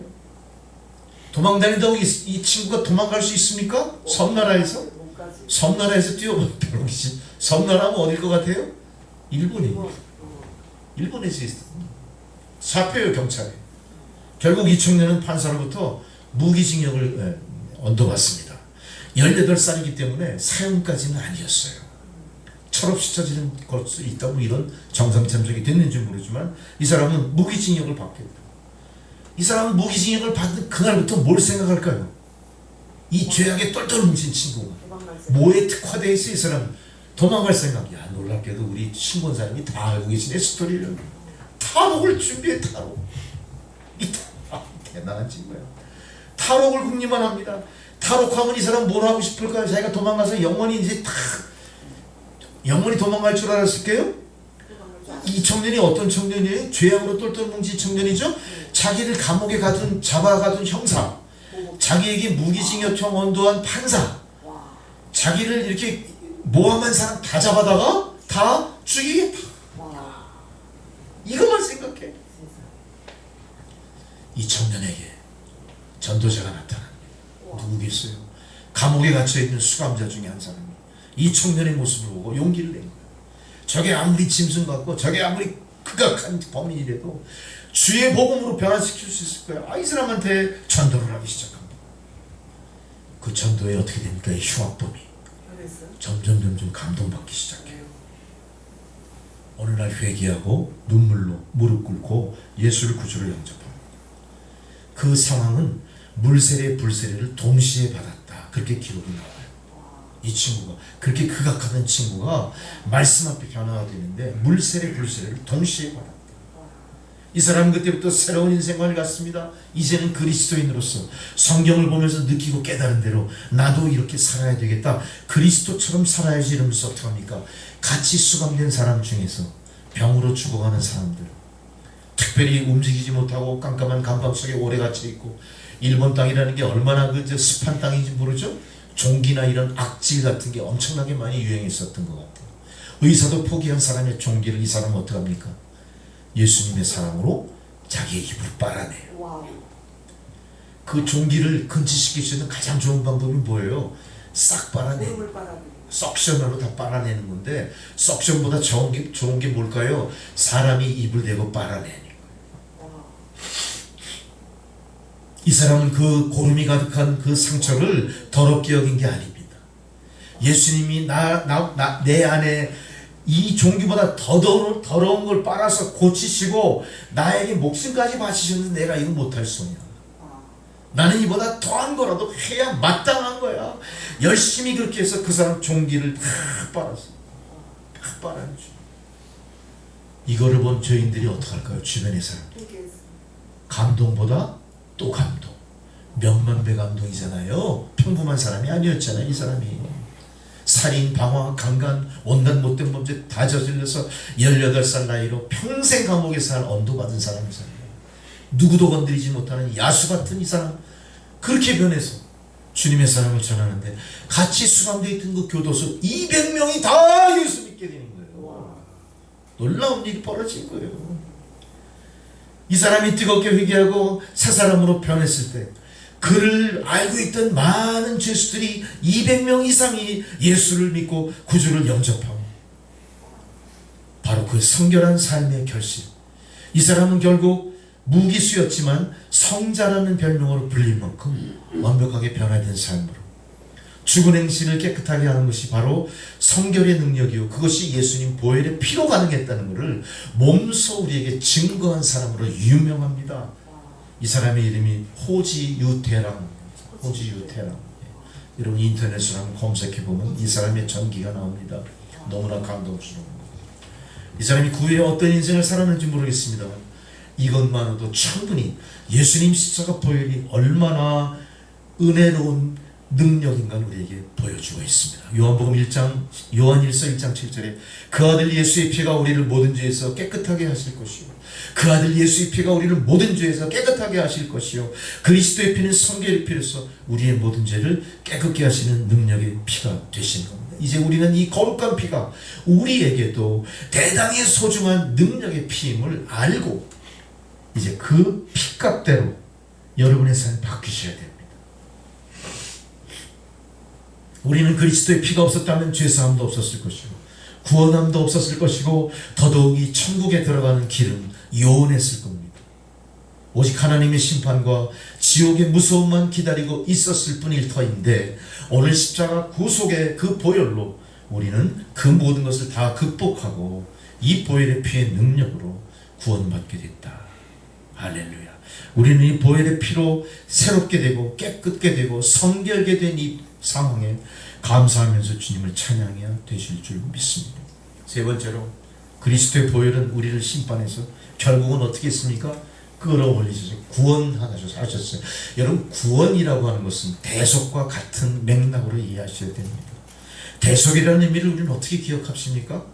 도망다닌다고 이 친구가 도망갈 수 있습니까? 섬나라에서? 몸까지. 섬나라에서 뛰어본 병신. 섬나라면 어딜 것 같아요? 일본입니다. 어. 일본에서 잡혀요 경찰에. 결국 이 청년은 판사로부터 무기징역을 언도받습니다. 18살이기 때문에 사형까지는 아니었어요. 철없이 저지른 것수 있다고 이런 정상참석이 됐는지 모르지만 이 사람은 무기징역을 받게 돼요. 이 사람은 무기징역을 받은 그날부터 뭘 생각할까요? 이 죄악에 똘똘 뭉친 친구가 도망갈 새. 뭐에 특화되어 있어 이 사람 도망갈 생각. 야 놀랍게도 우리 신권사님이 다 알고 계시네 스토리를. 탈옥을 준비해 탈옥. 대단한 친구야. 탈옥을 궁리만 합니다. 탈옥하면 이 사람 뭘 하고 싶을까요? 자기가 도망가서 영원히 이제 다 영원히 도망갈 줄 알았을까요? 도망갈 줄 알았어. 이 청년이 어떤 청년이에요? 죄악으로 똘똘 뭉친 청년이죠. 자기를 감옥에 가둔 잡아가둔 형사, 자기에게 무기징역형 언도한 판사, 와. 자기를 이렇게 모함한 사람 다 잡아다가 다 죽이겠다. 와. 이것만 생각해. 세상. 이 청년에게 전도자가 나타납니다. 와. 누구겠어요? 감옥에 갇혀있는 수감자 중에 한 사람이 이 청년의 모습을 보고 용기를 낸 거예요. 저게 아무리 짐승 같고 저게 아무리 극악한 범인이라도 주의 복음으로 변화시킬 수 있을 거야. 이 사람한테 전도를 하기 시작합니다. 그 전도에 어떻게 됩니까? 이 흉악범이 변했어. 점점 감동받기 시작해요. 어느 날 회개하고 눈물로 무릎 꿇고 예수를 구주로 영접합니다. 그 상황은 물세례 불세례를 동시에 받았다. 그렇게 기록이 나와요. 이 친구가 그렇게 극악하던 친구가 말씀 앞에 변화가 되는데 물세례 불세례를 동시에 받았다. 이 사람은 그때부터 새로운 인생관을 갖습니다. 이제는 그리스도인으로서 성경을 보면서 느끼고 깨달은 대로 나도 이렇게 살아야 되겠다. 그리스도처럼 살아야지 이러면서 어떻게 합니까? 같이 수감된 사람 중에서 병으로 죽어가는 사람들, 특별히 움직이지 못하고 깜깜한 감방 속에 오래 갇혀있고, 일본 땅이라는 게 얼마나 그 습한 땅인지 모르죠? 종기나 이런 악질 같은 게 엄청나게 많이 유행했었던 것 같아요. 의사도 포기한 사람의 종기를 이 사람은 어떻게 합니까? 예수님의 사랑으로 자기의 입을 빨아내요. 와. 그 종기를 근치시킬 수 있는 가장 좋은 방법이 뭐예요? 싹 빨아내요. 물을 빨아들여. 석션으로 다 빨아내는 건데, 석션보다 좋은 게 뭘까요? 사람이 입을 대고 빨아내는 거예요. 와. 이 사람은 그 고름이 가득한 그 상처를 더럽게 여긴 게 아닙니다. 예수님이 내 안에 이 종기보다 더 더러운 걸 빨아서 고치시고 나에게 목숨까지 바치셨는데 내가 이거 못할 소냐. 와. 나는 이보다 더한 거라도 해야 마땅한 거야. 열심히 그렇게 해서 그 사람 종기를 다 빨았어. 다 빨아내죠. 이거를 본 죄인들이 어떡할까요? 주변의 사람. 회개했어. 감동보다 또 감동. 몇만배 감동이잖아요. 평범한 사람이 아니었잖아요. 이 사람이 살인, 방화, 강간, 온갖 못된 범죄 다 저질러서 18살 나이로 평생 감옥에 살 언도받은 사람이잖아요. 누구도 건드리지 못하는 야수 같은 이 사람, 그렇게 변해서 주님의 사랑을 전하는데 같이 수감되어 있던 그 교도소 200명이 다 예수 믿게 되는 거예요. 놀라운 일이 벌어진 거예요. 이 사람이 뜨겁게 회개하고 새 사람으로 변했을 때 그를 알고 있던 많은 죄수들이 200명 이상이 예수를 믿고 구주를 영접하고, 바로 그 성결한 삶의 결실. 이 사람은 결국 무기수였지만 성자라는 별명으로 불릴 만큼 완벽하게 변화된 삶으로 죽은 행실을 깨끗하게 하는 것이 바로 성결의 능력이요, 그것이 예수님 보혈의 피로 가능했다는 것을 몸소 우리에게 증거한 사람으로 유명합니다. 이 사람의 이름이 호지유태랑. 여러분 인터넷으로 한번 검색해보면 이 사람의 전기가 나옵니다. 너무나 감동스러운 거. 이 사람이 그 후에 어떤 인생을 살았는지 모르겠습니다. 이것만으로도 충분히 예수님 십자가 보혈이 얼마나 은혜로운 능력인가를 우리에게 보여주고 있습니다. 요한 1서 1장 7절에 그 아들 예수의 피가 우리를 모든 죄에서 깨끗하게 하실 것이요 그 아들 예수의 피가 우리를 모든 죄에서 깨끗하게 하실 것이요 그리스도의 피는 성결의 피로서 우리의 모든 죄를 깨끗게 하시는 능력의 피가 되신 겁니다. 이제 우리는 이 거룩한 피가 우리에게도 대단히 소중한 능력의 피임을 알고 이제 그 피값대로 여러분의 삶이 바뀌셔야 됩니다. 우리는 그리스도의 피가 없었다면 죄사함도 없었을 것이고 구원함도 없었을 것이고 더더욱이 천국에 들어가는 길은 요원했을 겁니다. 오직 하나님의 심판과 지옥의 무서움만 기다리고 있었을 뿐일 터인데 오늘 십자가 구속의 그 보혈로 우리는 그 모든 것을 다 극복하고 이 보혈의 피의 능력으로 구원받게 됐다. 할렐루야. 우리는 이 보혈의 피로 새롭게 되고 깨끗게 되고 성결게 된 이 상황에 감사하면서 주님을 찬양해야 되실 줄 믿습니다. 세 번째로 그리스도의 보혈은 우리를 심판해서 결국은 어떻게 했습니까? 끌어올리셔서 구원하셨어요. 여러분 구원이라고 하는 것은 대속과 같은 맥락으로 이해하셔야 됩니다. 대속이라는 의미를 우리는 어떻게 기억하십니까?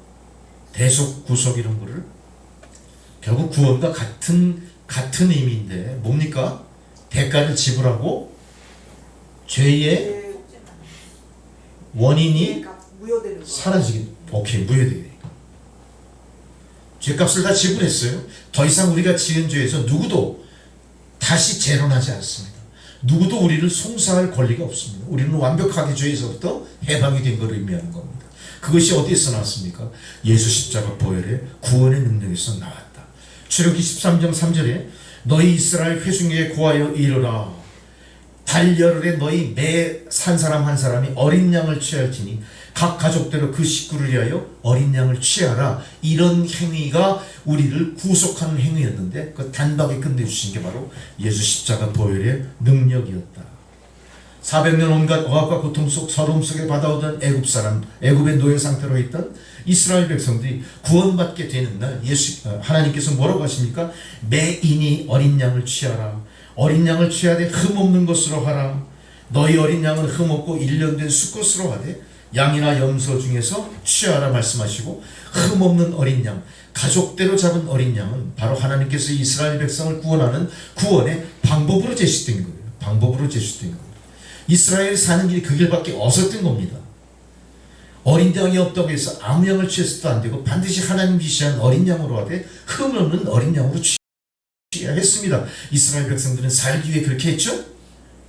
대속, 구속 이런 거를 결국 구원과 같은 의미인데 뭡니까? 대가를 지불하고 죄의 원인이 무효되는 거. 사라지게, 오케이, 무효되게. 죄값을 다 지불했어요. 더 이상 우리가 지은 죄에서 누구도 다시 재론하지 않습니다. 누구도 우리를 송사할 권리가 없습니다. 우리는 완벽하게 죄에서부터 해방이 된 것을 의미하는 겁니다. 그것이 어디에서 나왔습니까? 예수 십자가 보혈의 구원의 능력에서 나왔다. 출애굽기 13장 3절에 너희 이스라엘 회중에게 고하여 이르라. 달열에 너희 매 한 사람 한 사람이 어린 양을 취할지니 각 가족대로 그 식구를 위하여 어린 양을 취하라. 이런 행위가 우리를 구속하는 행위였는데 그 단박에 끝내주신 게 바로 예수 십자가 보혈의 능력이었다. 400년 온갖 억압과 고통 속 서러움 속에 받아오던 애굽 사람, 애굽의 노예 상태로 있던 이스라엘 백성들이 구원받게 되는 날 하나님께서 뭐라고 하십니까? 매인이 어린 양을 취하라. 어린 양을 취하되 흠없는 것으로 하라. 너희 어린 양은 흠없고 1년 된 수컷으로 하되 양이나 염소 중에서 취하라 말씀하시고 흠없는 어린 양, 가족대로 잡은 어린 양은 바로 하나님께서 이스라엘 백성을 구원하는 구원의 방법으로 제시된 거예요. 방법으로 제시된 거예요. 이스라엘이 사는 길이 그 길밖에 없었던 겁니다. 어린 양이 없다고 해서 아무 양을 취해서도 안 되고 반드시 하나님 지시한 어린 양으로 하되 흠없는 어린 양으로 취해야 했습니다. 이스라엘 백성들은 살기 위해 그렇게 했죠.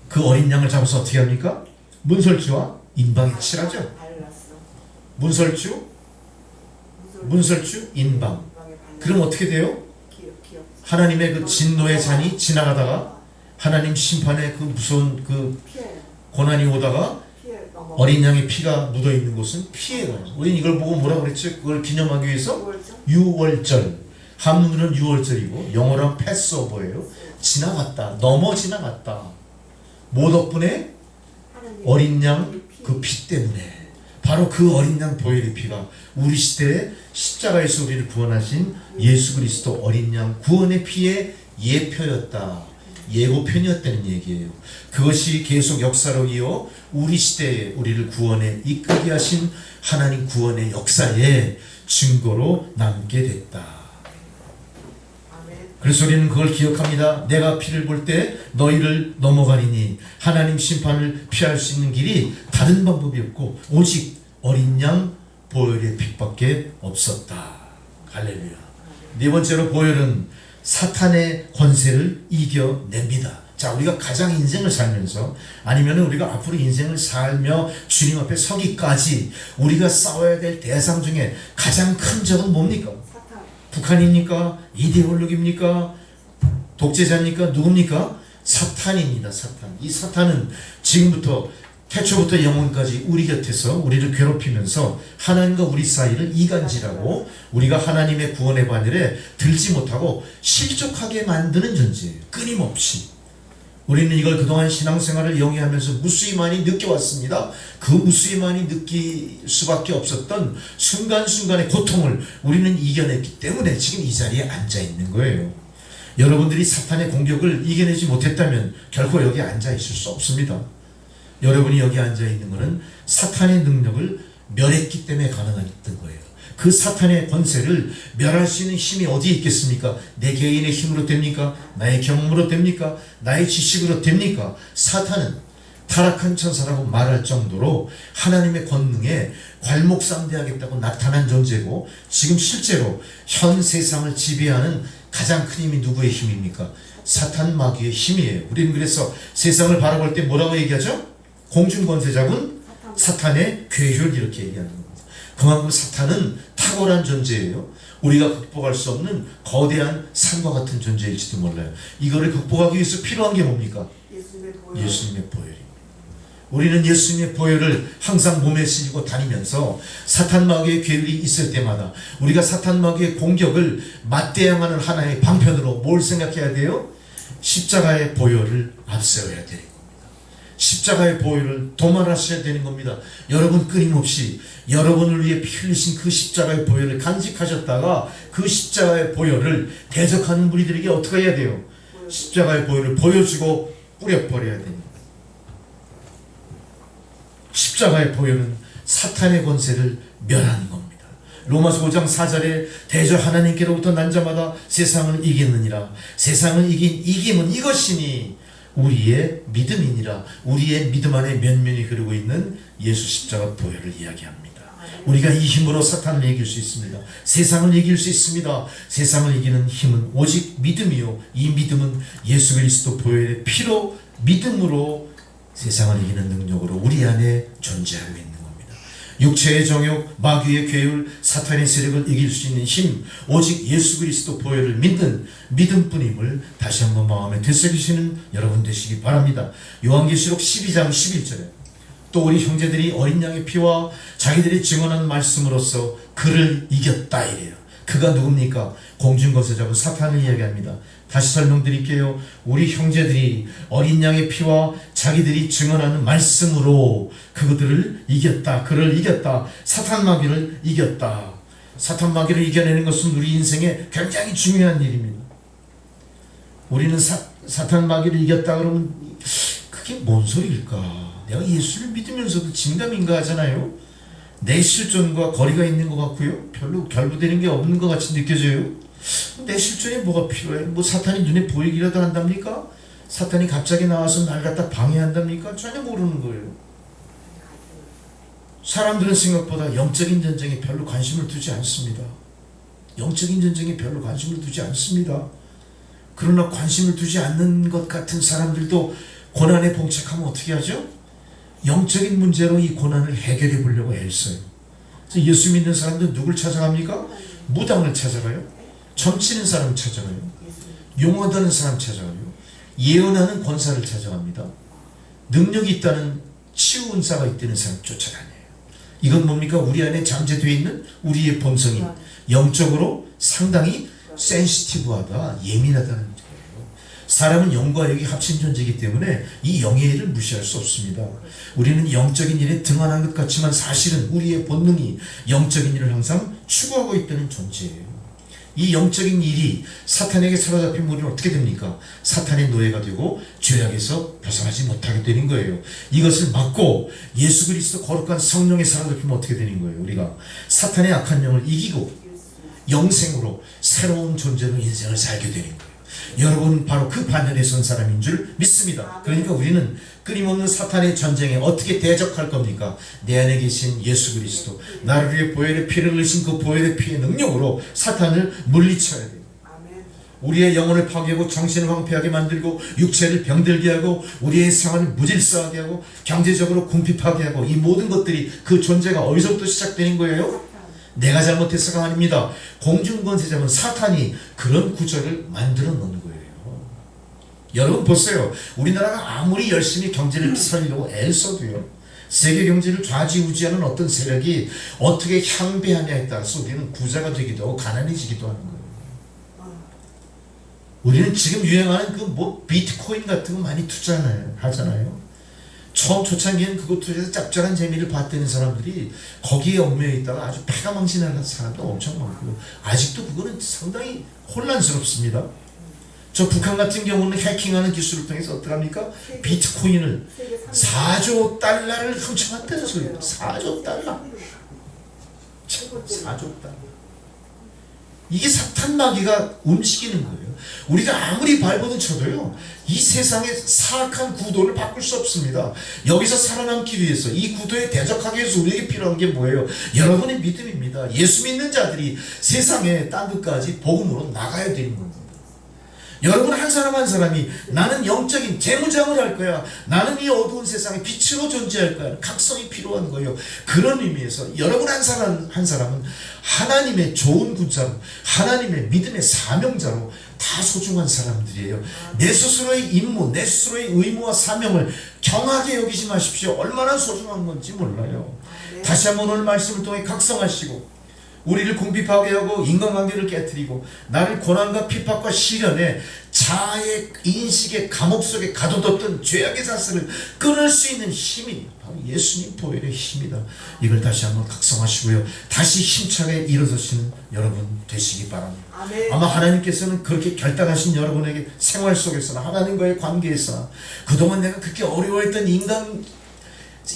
그 어린 양을 잡아서 어떻게 합니까? 문설주와 인방에 칠하죠. 문설주, 인방. 그럼 어떻게 돼요? 하나님의 그 진노의 잔이 지나가다가 하나님 심판의 그 무서운 그 고난이 오다가 어린 양의 피가 묻어 있는 곳은 피해가요. 우리는 이걸 보고 뭐라고 그랬죠? 그걸 기념하기 위해서 유월절. 한문으로는 유월절이고 영어로는 패스오버예요. 지나갔다. 넘어 지나갔다. 뭐 덕분에? 어린 양 그 피 때문에. 바로 그 어린 양 보혈의 피가 우리 시대에 십자가에서 우리를 구원하신 예수 그리스도 어린 양 구원의 피의 예표였다. 예고편이었다는 얘기예요. 그것이 계속 역사로 이어 우리 시대에 우리를 구원에 이끌게 하신 하나님 구원의 역사의 증거로 남게 됐다. 그래서 우리는 그걸 기억합니다. 내가 피를 볼 때 너희를 넘어가리니 하나님 심판을 피할 수 있는 길이 다른 방법이 없고 오직 어린 양 보혈의 빛밖에 없었다. 할렐루야. 네 번째로 보혈은 사탄의 권세를 이겨냅니다. 자, 우리가 가장 인생을 살면서 아니면 우리가 앞으로 인생을 살며 주님 앞에 서기까지 우리가 싸워야 될 대상 중에 가장 큰 적은 뭡니까? 북한입니까? 이데올로기입니까? 독재자입니까? 누굽니까? 사탄입니다. 사탄. 이 사탄은 지금부터 태초부터 영원까지 우리 곁에서 우리를 괴롭히면서 하나님과 우리 사이를 이간질하고 우리가 하나님의 구원의 바늘에 들지 못하고 실족하게 만드는 존재예요. 끊임없이. 우리는 이걸 그동안 신앙생활을 영위하면서 무수히 많이 느껴왔습니다. 그 무수히 많이 느낄 수밖에 없었던 순간순간의 고통을 우리는 이겨냈기 때문에 지금 이 자리에 앉아 있는 거예요. 여러분들이 사탄의 공격을 이겨내지 못했다면 결코 여기 앉아 있을 수 없습니다. 여러분이 여기 앉아 있는 것은 사탄의 능력을 멸했기 때문에 가능했던 거예요. 그 사탄의 권세를 멸할 수 있는 힘이 어디에 있겠습니까? 내 개인의 힘으로 됩니까? 나의 경험으로 됩니까? 나의 지식으로 됩니까? 사탄은 타락한 천사라고 말할 정도로 하나님의 권능에 괄목상대하겠다고 나타난 존재고, 지금 실제로 현 세상을 지배하는 가장 큰 힘이 누구의 힘입니까? 사탄 마귀의 힘이에요. 우리는 그래서 세상을 바라볼 때 뭐라고 얘기하죠? 공중권세 잡은 사탄의 괴혈, 이렇게 얘기하는 겁니다. 그만큼 사탄은 탁월한 존재예요. 우리가 극복할 수 없는 거대한 산과 같은 존재일지도 몰라요. 이거를 극복하기 위해서 필요한 게 뭡니까? 예수님의 보혈입니다. 우리는 예수님의 보혈을 항상 몸에 실고 다니면서 사탄 마귀의 괴율이 있을 때마다 우리가 사탄 마귀의 공격을 맞대응하는 하나의 방편으로 뭘 생각해야 돼요? 십자가의 보혈을 앞세워야 되는 겁니다. 십자가의 보혈을 도말하셔야 되는 겁니다. 여러분 끊임없이 여러분을 위해 피 흘리신 그 십자가의 보혈을 간직하셨다가 그 십자가의 보혈을 대적하는 무리들에게 어떻게 해야 돼요? 십자가의 보혈을 보여주고 뿌려버려야 됩니다. 십자가의 보혈은 사탄의 권세를 멸하는 겁니다. 로마서 5장 4절에 대저 하나님께로부터 난 자마다 세상을 이기느니라. 세상을 이긴 이김은 이것이니 우리의 믿음이니라. 우리의 믿음 안에 면면이 흐르고 있는 예수 십자가 보혈을 이야기합니다. 우리가 이 힘으로 사탄을 이길 수 있습니다. 세상을 이길 수 있습니다. 세상을 이기는 힘은 오직 믿음이요, 이 믿음은 예수 그리스도 보혈의 피로 믿음으로 세상을 이기는 능력으로 우리 안에 존재하고 있는 겁니다. 육체의 정욕, 마귀의 괴율, 사탄의 세력을 이길 수 있는 힘, 오직 예수 그리스도 보혈을 믿는 믿음뿐임을 다시 한번 마음에 되새기시는 여러분 되시기 바랍니다. 요한계시록 12장 11절에 또 우리 형제들이 어린 양의 피와 자기들이 증언한 말씀으로써 그를 이겼다 이래요. 그가 누굽니까? 공중권세 잡은 사탄을 이야기합니다. 다시 설명드릴게요. 우리 형제들이 어린 양의 피와 자기들이 증언하는 말씀으로 그들을 이겼다. 그를 이겼다. 사탄 마귀를 이겼다. 사탄 마귀를 이겨내는 것은 우리 인생에 굉장히 중요한 일입니다. 우리는 사탄 마귀를 이겼다 그러면 그게 뭔 소리일까? 내가 예수를 믿으면서도 진감인가 하잖아요. 내 실존과 거리가 있는 것 같고요. 별로 결부되는 게 없는 것 같이 느껴져요. 내 실존에 뭐가 필요해? 뭐 사탄이 눈에 보이기라도 한답니까? 사탄이 갑자기 나와서 날 갖다 방해한답니까? 전혀 모르는 거예요. 사람들은 생각보다 영적인 전쟁에 별로 관심을 두지 않습니다. 영적인 전쟁에 별로 관심을 두지 않습니다. 그러나 관심을 두지 않는 것 같은 사람들도 고난에 봉착하면 어떻게 하죠? 영적인 문제로 이 고난을 해결해 보려고 애써요. 그래서 예수 믿는 사람들은 누굴 찾아갑니까? 무당을 찾아가요. 점치는 사람 찾아가요. 용어다는 사람 찾아가요. 예언하는 권사를 찾아갑니다. 능력이 있다는 치유 은사가 있다는 사람 쫓아다녀요. 이건 뭡니까? 우리 안에 잠재되어 있는 우리의 본성이 영적으로 상당히 센시티브하다, 예민하다는 거예요. 사람은 영과 영이 합친 존재이기 때문에 이 영의 일을 무시할 수 없습니다. 우리는 영적인 일에 등한한 것 같지만 사실은 우리의 본능이 영적인 일을 항상 추구하고 있다는 존재예요. 이 영적인 일이 사탄에게 사로잡힌 우리는 어떻게 됩니까? 사탄의 노예가 되고 죄악에서 벗어나지 못하게 되는 거예요. 이것을 막고 예수 그리스도 거룩한 성령에 사로잡히면 어떻게 되는 거예요? 우리가 사탄의 악한 영을 이기고 영생으로 새로운 존재로 인생을 살게 되는 거예요. 여러분 바로 그 반열에 선 사람인 줄 믿습니다. 그러니까 우리는 끊임없는 사탄의 전쟁에 어떻게 대적할 겁니까? 내 안에 계신 예수 그리스도, 나를 위해 보혈의 피를 흘리신 그 보혈의 피의 능력으로 사탄을 물리쳐야 돼요. 우리의 영혼을 파괴하고 정신을 황폐하게 만들고 육체를 병들게 하고 우리의 생활을 무질서하게 하고 경제적으로 궁핍하게 하고 이 모든 것들이 그 존재가 어디서부터 시작되는 거예요? 내가 잘못해서가 아닙니다. 공중권세자는 사탄이 그런 구조를 만들어 놓은 거예요. 여러분 보세요. 우리나라가 아무리 열심히 경제를 살리려고 애써도요, 세계 경제를 좌지우지하는 어떤 세력이 어떻게 향배하냐에 따라서 우리는 부자가 되기도 하고 가난해지기도 하는 거예요. 우리는 지금 유행하는 그 뭐 비트코인 같은 거 많이 하잖아요. 처음 초창기에는 그거 투자해서 짭짤한 재미를 봤다는 사람들이 거기에 얽매여 있다가 아주 패가 망신하는 사람도 엄청 많고요. 아직도 그거는 상당히 혼란스럽습니다. 저 북한 같은 경우는 해킹하는 기술을 통해서 어떡합니까? 비트코인을 세계 3위. 4조 달러를 훔쳐갔다는 소리예요. 4조 달러. 최고째. 4조 달러. 이게 사탄 마귀가 움직이는 거예요. 우리가 아무리 발버둥 쳐도요, 이 세상의 사악한 구도를 바꿀 수 없습니다. 여기서 살아남기 위해서, 이 구도에 대적하기 위해서 우리에게 필요한 게 뭐예요? 여러분의 믿음입니다. 예수 믿는 자들이 세상의 딴 끝까지 복음으로 나가야 되는 겁니다. 여러분 한 사람 한 사람이 나는 영적인 재무장을 할 거야, 나는 이 어두운 세상에 빛으로 존재할 거야, 각성이 필요한 거예요. 그런 의미에서 여러분 한 사람 한 사람은 하나님의 좋은 군사로, 하나님의 믿음의 사명자로 다 소중한 사람들이에요. 내 스스로의 임무, 내 스스로의 의무와 사명을 경하게 여기지 마십시오. 얼마나 소중한 건지 몰라요. 다시 한번 오늘 말씀을 통해 각성하시고 우리를 궁핍하게 하고 인간관계를 깨뜨리고 나를 고난과 핍박과 시련에 자아의 인식의 감옥 속에 가둬뒀던 죄악의 사슬을 끊을 수 있는 힘이 바로 예수님 보혈의 힘이다. 이걸 다시 한번 각성하시고요. 다시 힘차게 일어서시는 여러분 되시기 바랍니다. 아멘. 아마 하나님께서는 그렇게 결단하신 여러분에게 생활 속에서나 하나님과의 관계에서나 그동안 내가 그렇게 어려워했던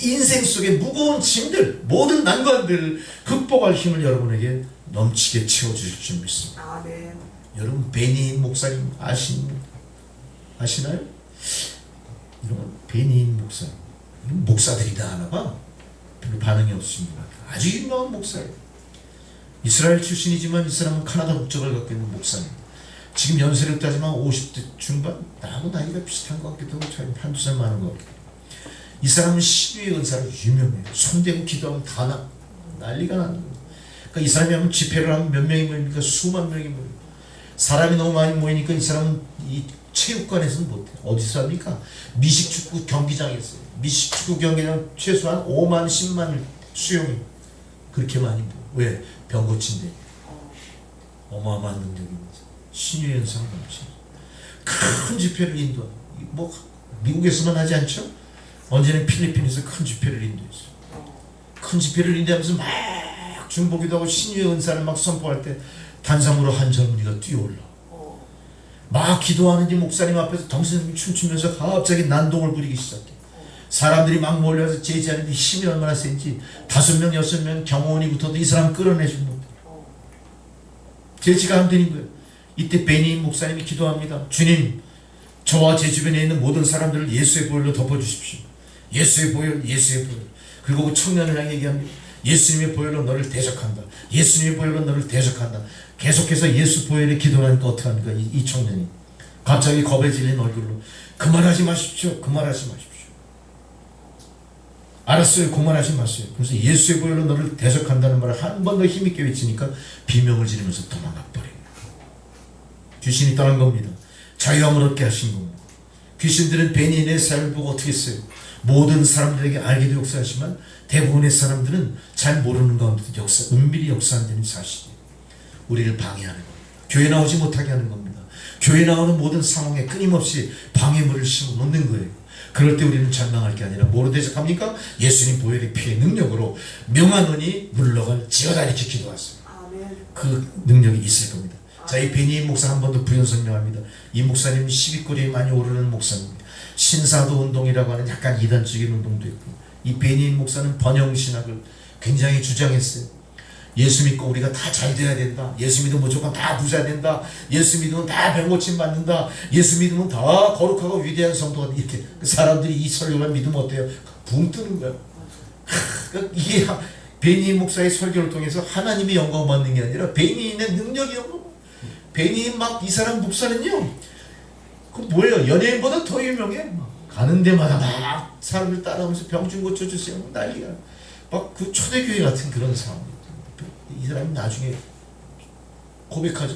인생 속의 무거운 짐들, 모든 난관들을 극복할 힘을 여러분에게 넘치게 채워주실 줄 믿습니다. 아멘. 여러분 베니인 목사님 아시나요? 이런 베니인 목사님, 목사들이 다 아나 봐. 별로 반응이 없습니다. 아주 유명한 목사예요. 이스라엘 출신이지만 이 사람은 카나다 국적을 갖고 있는 목사입니다. 지금 연세를 따지면 50대 중반? 나하고 나이가 비슷한 것 같기도 하고 차이 한두 살 많은 것 같기도 하고. 이 사람은 신유의 은사로 유명해요. 손대고 기도하면 다 난리가 나는 거예요. 그러니까 이 사람이 하면 집회를 하면 몇 명이 모입니까? 수만 명이 모여요. 사람이 너무 많이 모이니까 이 사람은 이 체육관에서는 못해요. 어디서 합니까? 미식축구 경기장에서. 미식축구 경기장 최소한 5만, 10만 수용이 그렇게 많이 모여요. 왜? 병 고친대. 어마어마한 능력입니다. 신유의 은사가 넘쳐요. 큰 집회를 인도하고, 뭐 미국에서만 하지 않죠? 언제는 필리핀에서 큰 집회를 인도했어요. 큰 집회를 인도하면서 막 중보기도 하고 신유의 은사를 막 선포할 때 단상으로 한 젊은이가 뛰어올라. 막 기도하는지 목사님 앞에서 덩신이 춤추면서 갑자기 난동을 부리기 시작해. 사람들이 막 몰려서 제지하는데 힘이 얼마나 센지 5명, 6명 경호원이 붙어도 이 사람 끌어내지 못해. 제지가 안 되는 거예요. 이때 베니인 목사님이 기도합니다. 주님, 저와 제 주변에 있는 모든 사람들을 예수의 보혈로 덮어주십시오. 예수의 보혈, 예수의 보혈. 그리고 그 청년을 향해 얘기합니다. 예수님의 보혈로 너를 대적한다. 예수님의 보혈로 너를 대적한다. 계속해서 예수 보혈에 기도하니까 어떡합니까? 이 청년이 갑자기 겁에 질린 얼굴로 그만하지 마십시오. 그만하지 마십시오. 알았어요. 그만하지 마세요. 그래서 예수의 보혈로 너를 대적한다는 말을 한 번 더 힘있게 외치니까 비명을 지르면서 도망가 버립니다. 귀신이 떠난 겁니다. 자유함을 얻게 하신 겁니다. 귀신들은 베니인의 삶을 보고 어떻게 했어요? 모든 사람들에게 알게도 역사하지만 대부분의 사람들은 잘 모르는 가운데도 은밀히 역사한다는 사실이에요. 우리를 방해하는 겁니다. 교회 나오지 못하게 하는 겁니다. 교회 나오는 모든 상황에 끊임없이 방해물을 심어놓는 거예요. 그럴 때 우리는 절망할 게 아니라 뭐로 대적합니까? 예수님 보혈의 피의 능력으로 명하노니 물러갈 지어다 이렇게 기도하세요. 아멘. 그 능력이 있을 겁니다. 자, 이 베니인 목사 한 번 더 부연 설명합니다. 이 목사님은 10위거리에 많이 오르는 목사입니다. 신사도 운동이라고 하는 약간 이단적인 운동도 있고, 이 베니인 목사는 번영신학을 굉장히 주장했어요. 예수 믿고 우리가 다 잘 돼야 된다. 예수 믿으면 무조건 다 부자 된다. 예수 믿으면 다 병고침 받는다. 예수 믿으면 다 거룩하고 위대한 성도가 이렇게 사람들이 이 설교를 믿으면 어때요? 붕 뜨는 거야. 그러니까 이게 베니인 목사의 설교를 통해서 하나님의 영광을 받는 게 아니라 베니인의 능력이 영광. 베니인 막 이 사람 목사는요, 그 뭐예요? 연예인보다 더 유명해. 가는 데마다 막 사람들 따라오면서 병 좀 고쳐주세요. 난리야. 막 그 초대교회 같은 그런 상황. 이 사람이 나중에 고백하죠.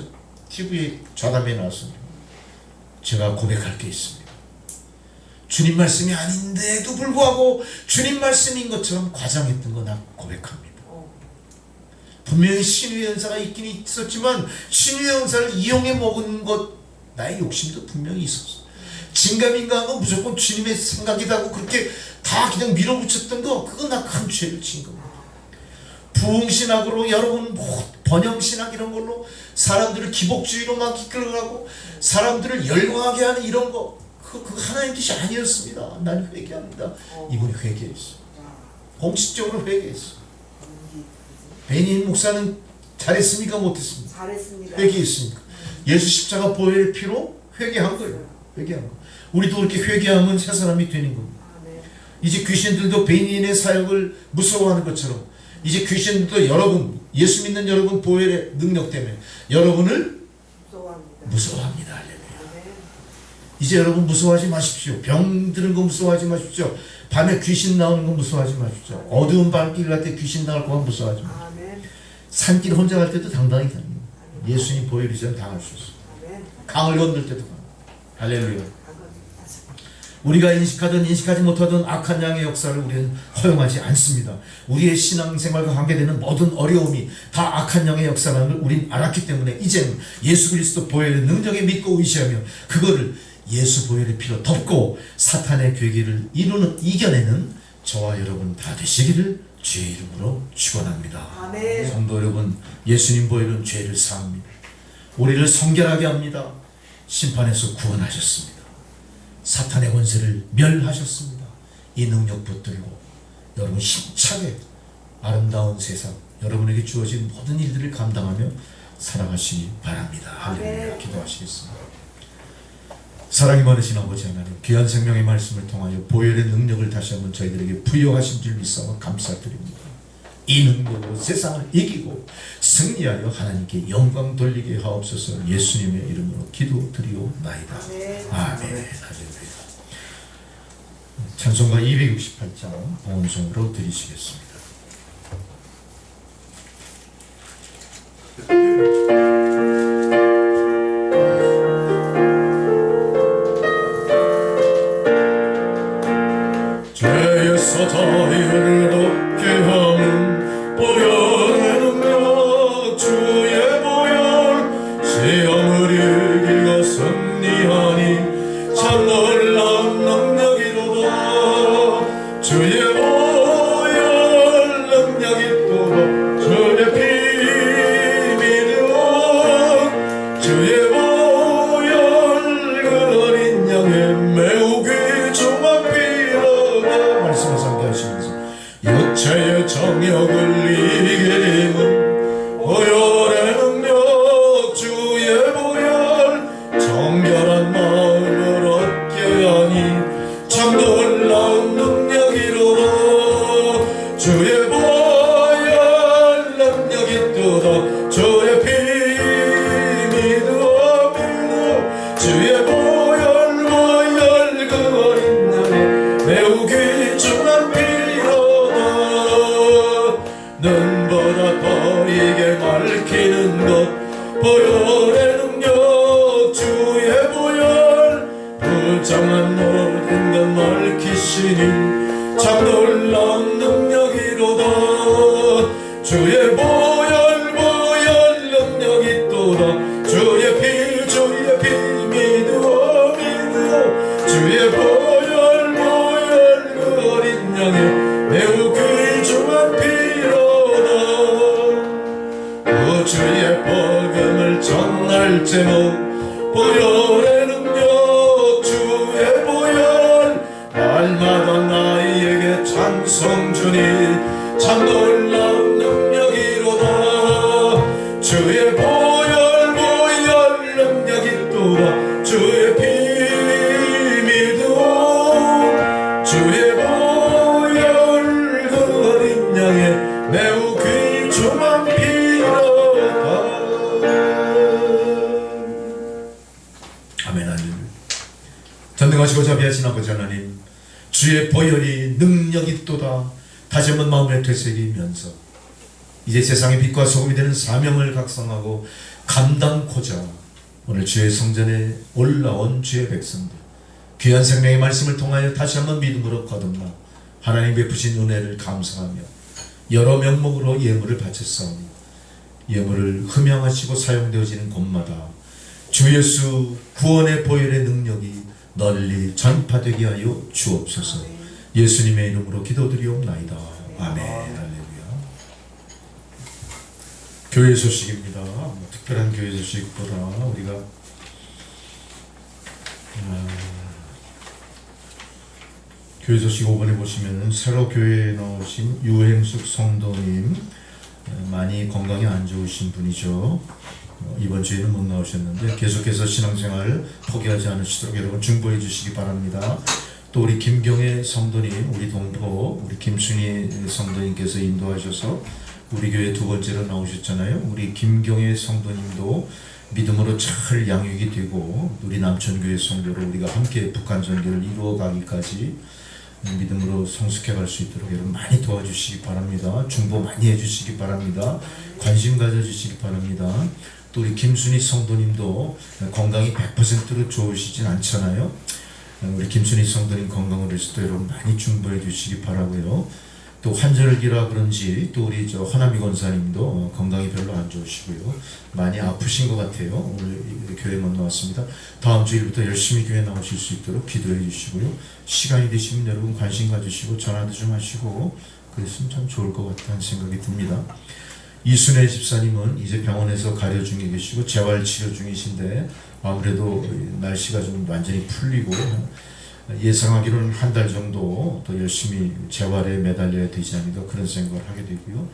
TV에 좌담에 나와서 제가 고백할 게 있습니다. 주님 말씀이 아닌데도 불구하고 주님 말씀인 것처럼 과장했던 거 나 고백합니다. 분명히 신유의 은사가 있긴 있었지만 신유의 은사를 이용해 먹은 것 나의 욕심도 분명히 있었어. 진감인가한 건 무조건 주님의 생각이라고 그렇게 다 그냥 밀어붙였던 거, 그건 나 큰 죄를 진 겁니다. 부흥신학으로 여러분 번영신학 이런 걸로 사람들을 기복주의로만 이끌어가고 사람들을 열광하게 하는 이런 거, 그 하나님 뜻이 아니었습니다. 나는 회개합니다. 이분이 회개했어. 공식적으로 회개했어. 베니인 목사는 잘했습니까? 못했습니까? 잘했습니다. 회개했습니까? 예수 십자가 보혈의 피로 회개한 거예요. 회개한 거. 우리도 그렇게 회개하면 새 사람이 되는 겁니다. 이제 귀신들도 베니인의 사역을 무서워하는 것처럼 이제 귀신들도 여러분, 예수 믿는 여러분 보혈의 능력 때문에 여러분을 무서워합니다. 할렐루야. 이제 여러분 무서워하지 마십시오. 병 드는 거 무서워하지 마십시오. 밤에 귀신 나오는 거 무서워하지 마십시오. 어두운 밤길 갈 때 귀신 나올 거 무서워하지 마십시오. 산길 혼자 갈 때도 당당히 다닙니다. 예수님 보혈이지만 당할 수 있어요. 강을 건널 때도 당합니다. 할렐루야. 우리가 인식하든 인식하지 못하든 악한 양의 역사를 우리는 허용하지 않습니다. 우리의 신앙생활과 관계되는 모든 어려움이 다 악한 양의 역사라는 걸 우린 알았기 때문에 이제는 예수 그리스도 보혈의 능력에 믿고 의지하며 그거를 예수 보혈의 피로 덮고 사탄의 괴계를 이겨내는 저와 여러분 다 되시기를 주의 이름으로 축원합니다. 아멘. 성도 여러분, 예수님 보혈은 죄를 사합니다. 우리를 성결하게 합니다. 심판에서 구원하셨습니다. 사탄의 권세를 멸하셨습니다. 이 능력 붙들고 여러분 힘차게 아름다운 세상, 여러분에게 주어진 모든 일들을 감당하며 살아가시기 바랍니다. 할렐루야. 기도하시겠습니다. 사랑이 많으신 아버지 하나님, 귀한 생명의 말씀을 통하여 보혈의 능력을 다시 한번 저희들에게 부여하신 줄 믿사와 감사드립니다. 이 능력으로 세상을 이기고 승리하여 하나님께 영광 돌리게 하옵소서. 예수님의 이름으로 기도드리옵나이다. 아멘. 할렐루야. 찬송가 268장 본송으로 드리시겠습니다. 죄에서 자유를 얻게 하는 보혈의 능력, 주의 보혈, 시험을 이기고 승리하니 참 놀라운 능력이로다. 주의 보혈 능력이 또다. 주의 피 믿어 주의 보혈 그 어린 양의 매우 귀중한 피로다. 말씀을 상기하시면서 육체의 정욕을 이기는 보혈의 능력, 주의 보혈, 정결한 마음을 얻게 하니 참 놀라운 능력이로다. 주의 보혈 능력이 또다. 주의 피 믿어 주의 보혈 그 어린 양의 매우 귀중한 피로다. 눈보다 더 이게 밝히는 것 보혈의 능력, 주의 보혈, 불장한 모든 것 밝히시니 참 놀라운 능력이로다. 주의 보혈 능력이 또다. 주의 피 믿어 주의 보혈 그 어린 양의 매우 귀중한 피로다. 주의 복음을 전할 제목 보혈의 능력, 주의 보혈, 날마다 나에게 찬송 주니 참 놀라운 능력이로다. 주의 보혈 능력이 또다. 주의 피 믿어 주의 보혈 그 어린 양의 매우 귀중한 피로다. 아멘. 할렐루야. 전능하시고 자비하신 아버지 하나님, 주의 보혈이 능력이 또다. 다시 한번 마음에 되새기면서 이제 세상의 빛과 소금이 되는 사명을 각성하고 감당코자 오늘 주의 성전에 올라온 주의 백성들 귀한 생명의 말씀을 통하여 다시 한번 믿음으로 거듭나 하나님 베푸신 은혜를 감사하며 여러 명목으로 예물을 바쳤사오니 예물을 흠양하시고 사용되어지는 곳마다 주 예수 구원의 보혈의 능력이 널리 전파되게 하여 주옵소서. 예수님의 이름으로 기도드리옵나이다. 아멘. 할렐루야. 교회 소식입니다. 특별한 교회 소식보다 우리가 교회 소식 5번에 보시면 새로 교회에 나오신 유행숙 성도님, 많이 건강이 안 좋으신 분이죠. 이번 주에는 못 나오셨는데 계속해서 신앙생활 포기하지 않으시도록 여러분 중보해 주시기 바랍니다. 또 우리 김경애 성도님, 우리 동포 우리 김순희 성도님께서 인도하셔서 우리 교회 두 번째로 나오셨잖아요. 우리 김경애 성도님도 믿음으로 잘 양육이 되고 우리 남천교회 성도로 우리가 함께 북한 선교를 이루어가기까지 믿음으로 성숙해갈 수 있도록 여러분 많이 도와주시기 바랍니다. 중보 많이 해주시기 바랍니다. 관심 가져주시기 바랍니다. 또 우리 김순희 성도님도 건강이 100%로 좋으시진 않잖아요. 우리 김순희 성도님 건강을 위해서 또 여러분 많이 중보해 주시기 바라고요. 또 환절기라 그런지 또 우리 허남이 권사님도 건강이 별로 안 좋으시고요. 많이 아프신 것 같아요. 오늘 교회 못 나왔습니다. 다음 주일부터 열심히 교회 나오실 수 있도록 기도해 주시고요. 시간이 되시면 여러분 관심 가지시고 전화도 좀 하시고 그랬으면 참 좋을 것 같다는 생각이 듭니다. 이순애 집사님은 이제 병원에서 가려 중에 계시고 재활 치료 중이신데 아무래도 날씨가 좀 완전히 풀리고 예상하기로는 한 달 정도 더 열심히 재활에 매달려야 되지 않을까 그런 생각을 하게 되고요.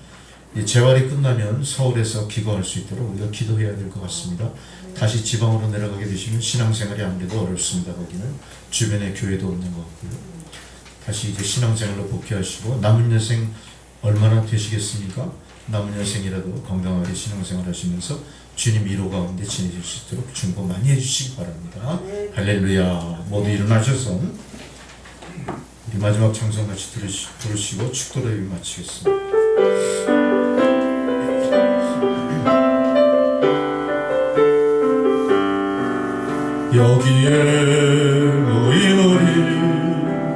재활이 끝나면 서울에서 기거할 수 있도록 우리가 기도해야 될 것 같습니다. 다시 지방으로 내려가게 되시면 신앙생활이 아무래도 어렵습니다. 거기는 주변에 교회도 없는 것 같고요. 다시 이제 신앙생활로 복귀하시고 남은 여생 얼마나 되시겠습니까? 남은 여생이라도 건강하게 신앙생활 하시면서 주님 위로 가운데 지내실 수 있도록 중보 많이 해주시기 바랍니다. 할렐루야. 모두 일어나셔서 우리 마지막 찬송 같이 부르시고 축도를 마치겠습니다. 여기에 모인 우리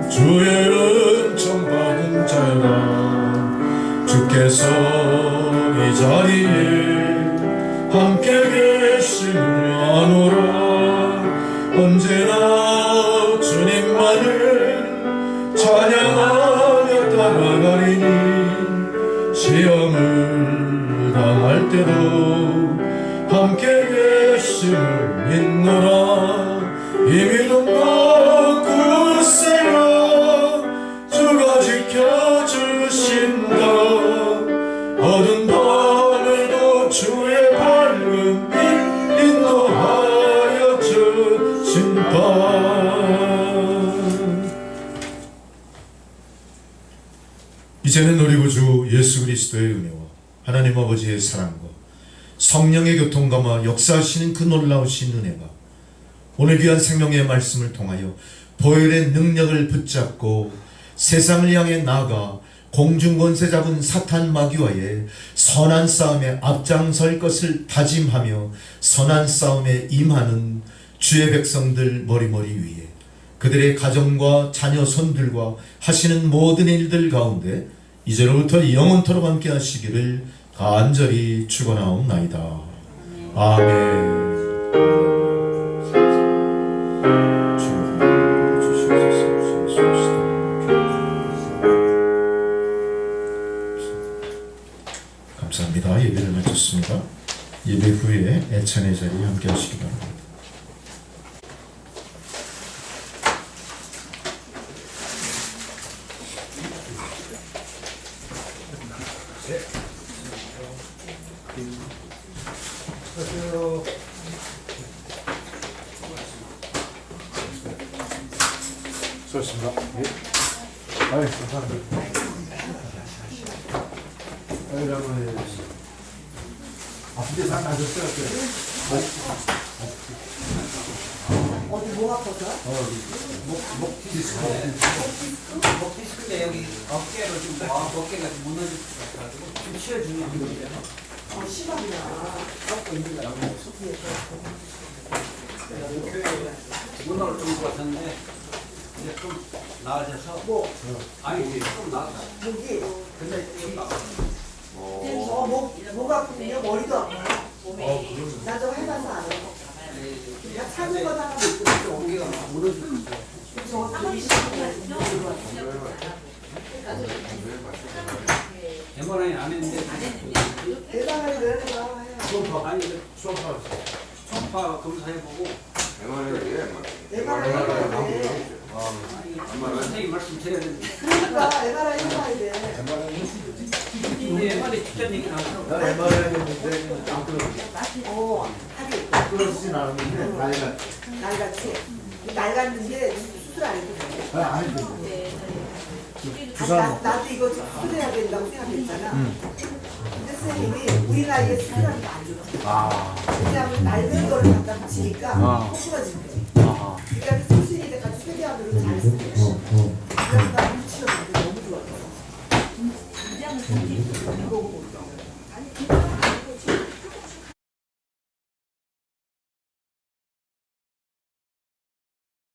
주의 은총 받은 자라 주께서 이 자리에 함께 계심을 아노라. 언제나 주님만을 찬양하며 따라가리니 시험을 당할 때도 함께 계심을 믿노라. 이 믿음과 굳세라 주가 지켜주신다. 어두운 밤에도 주의 밝음이 인도하여 주신다. 이제는 우리 구주 예수 그리스도의 은혜와 하나님 아버지의 사랑과 성령의 교통감화 역사하시는 그 놀라우신 은혜가 오늘 귀한 생명의 말씀을 통하여 보혈의 능력을 붙잡고 세상을 향해 나아가 공중권세 잡은 사탄 마귀와의 선한 싸움에 앞장설 것을 다짐하며 선한 싸움에 임하는 주의 백성들 머리머리 위에 그들의 가정과 자녀 손들과 하시는 모든 일들 가운데 이제로부터 영원토록 함께 하시기를 간절히 축원하옵나이다. 아멘. 감사합니다. 예배를 마쳤습니다. 예배 후에 애찬의 자리에 함께 하시기 바랍니다. 수고하셨습니다. 예. 아유, 감사합니다. 아유, 여러분. 아픈데 다 나셨어요? 어디 목 아파서? 목 디스크. 목 디스크인데 여기 어깨로 지금 어깨가 무너질 것 같아가지고 좀 쉬어주면 안 되잖아. 심하구나. 갖고 있는 거라고. 문어를 좀 같았는데 이제 좀 나아져서 뭐 아니 좀 나았다. 목이 근데 좀 나. 목 아프군요. 머리도 아파요. 나 저거 해봐서 알아. 그냥 차는 거 하나 있고 어깨가 무너져. 저거 사람이 MRI 안 했는데 대단하게 내려가 수업하 아니 이제 수업하 초음파 검사해보고 MRI 해야 돼. 선생님 말씀 드려야 되는데 그러니까 MRI 해봐야 돼. 근데 MRI 직접 얘기 나왔어. 난 MRI 했는데 안 끊어지. 하긴 끊어지진 않았는데 나이가 날같이 날갔는데 수술 안 해도 돼. 안 해도 나도 이거 수술해야 된다고 생각했잖아. 근데 선생님이 우리 나이에 수술하는 거 안 좋아. 왜냐하면 낡은 거를 갖다 붙이니까 부러진 거지. 그러니까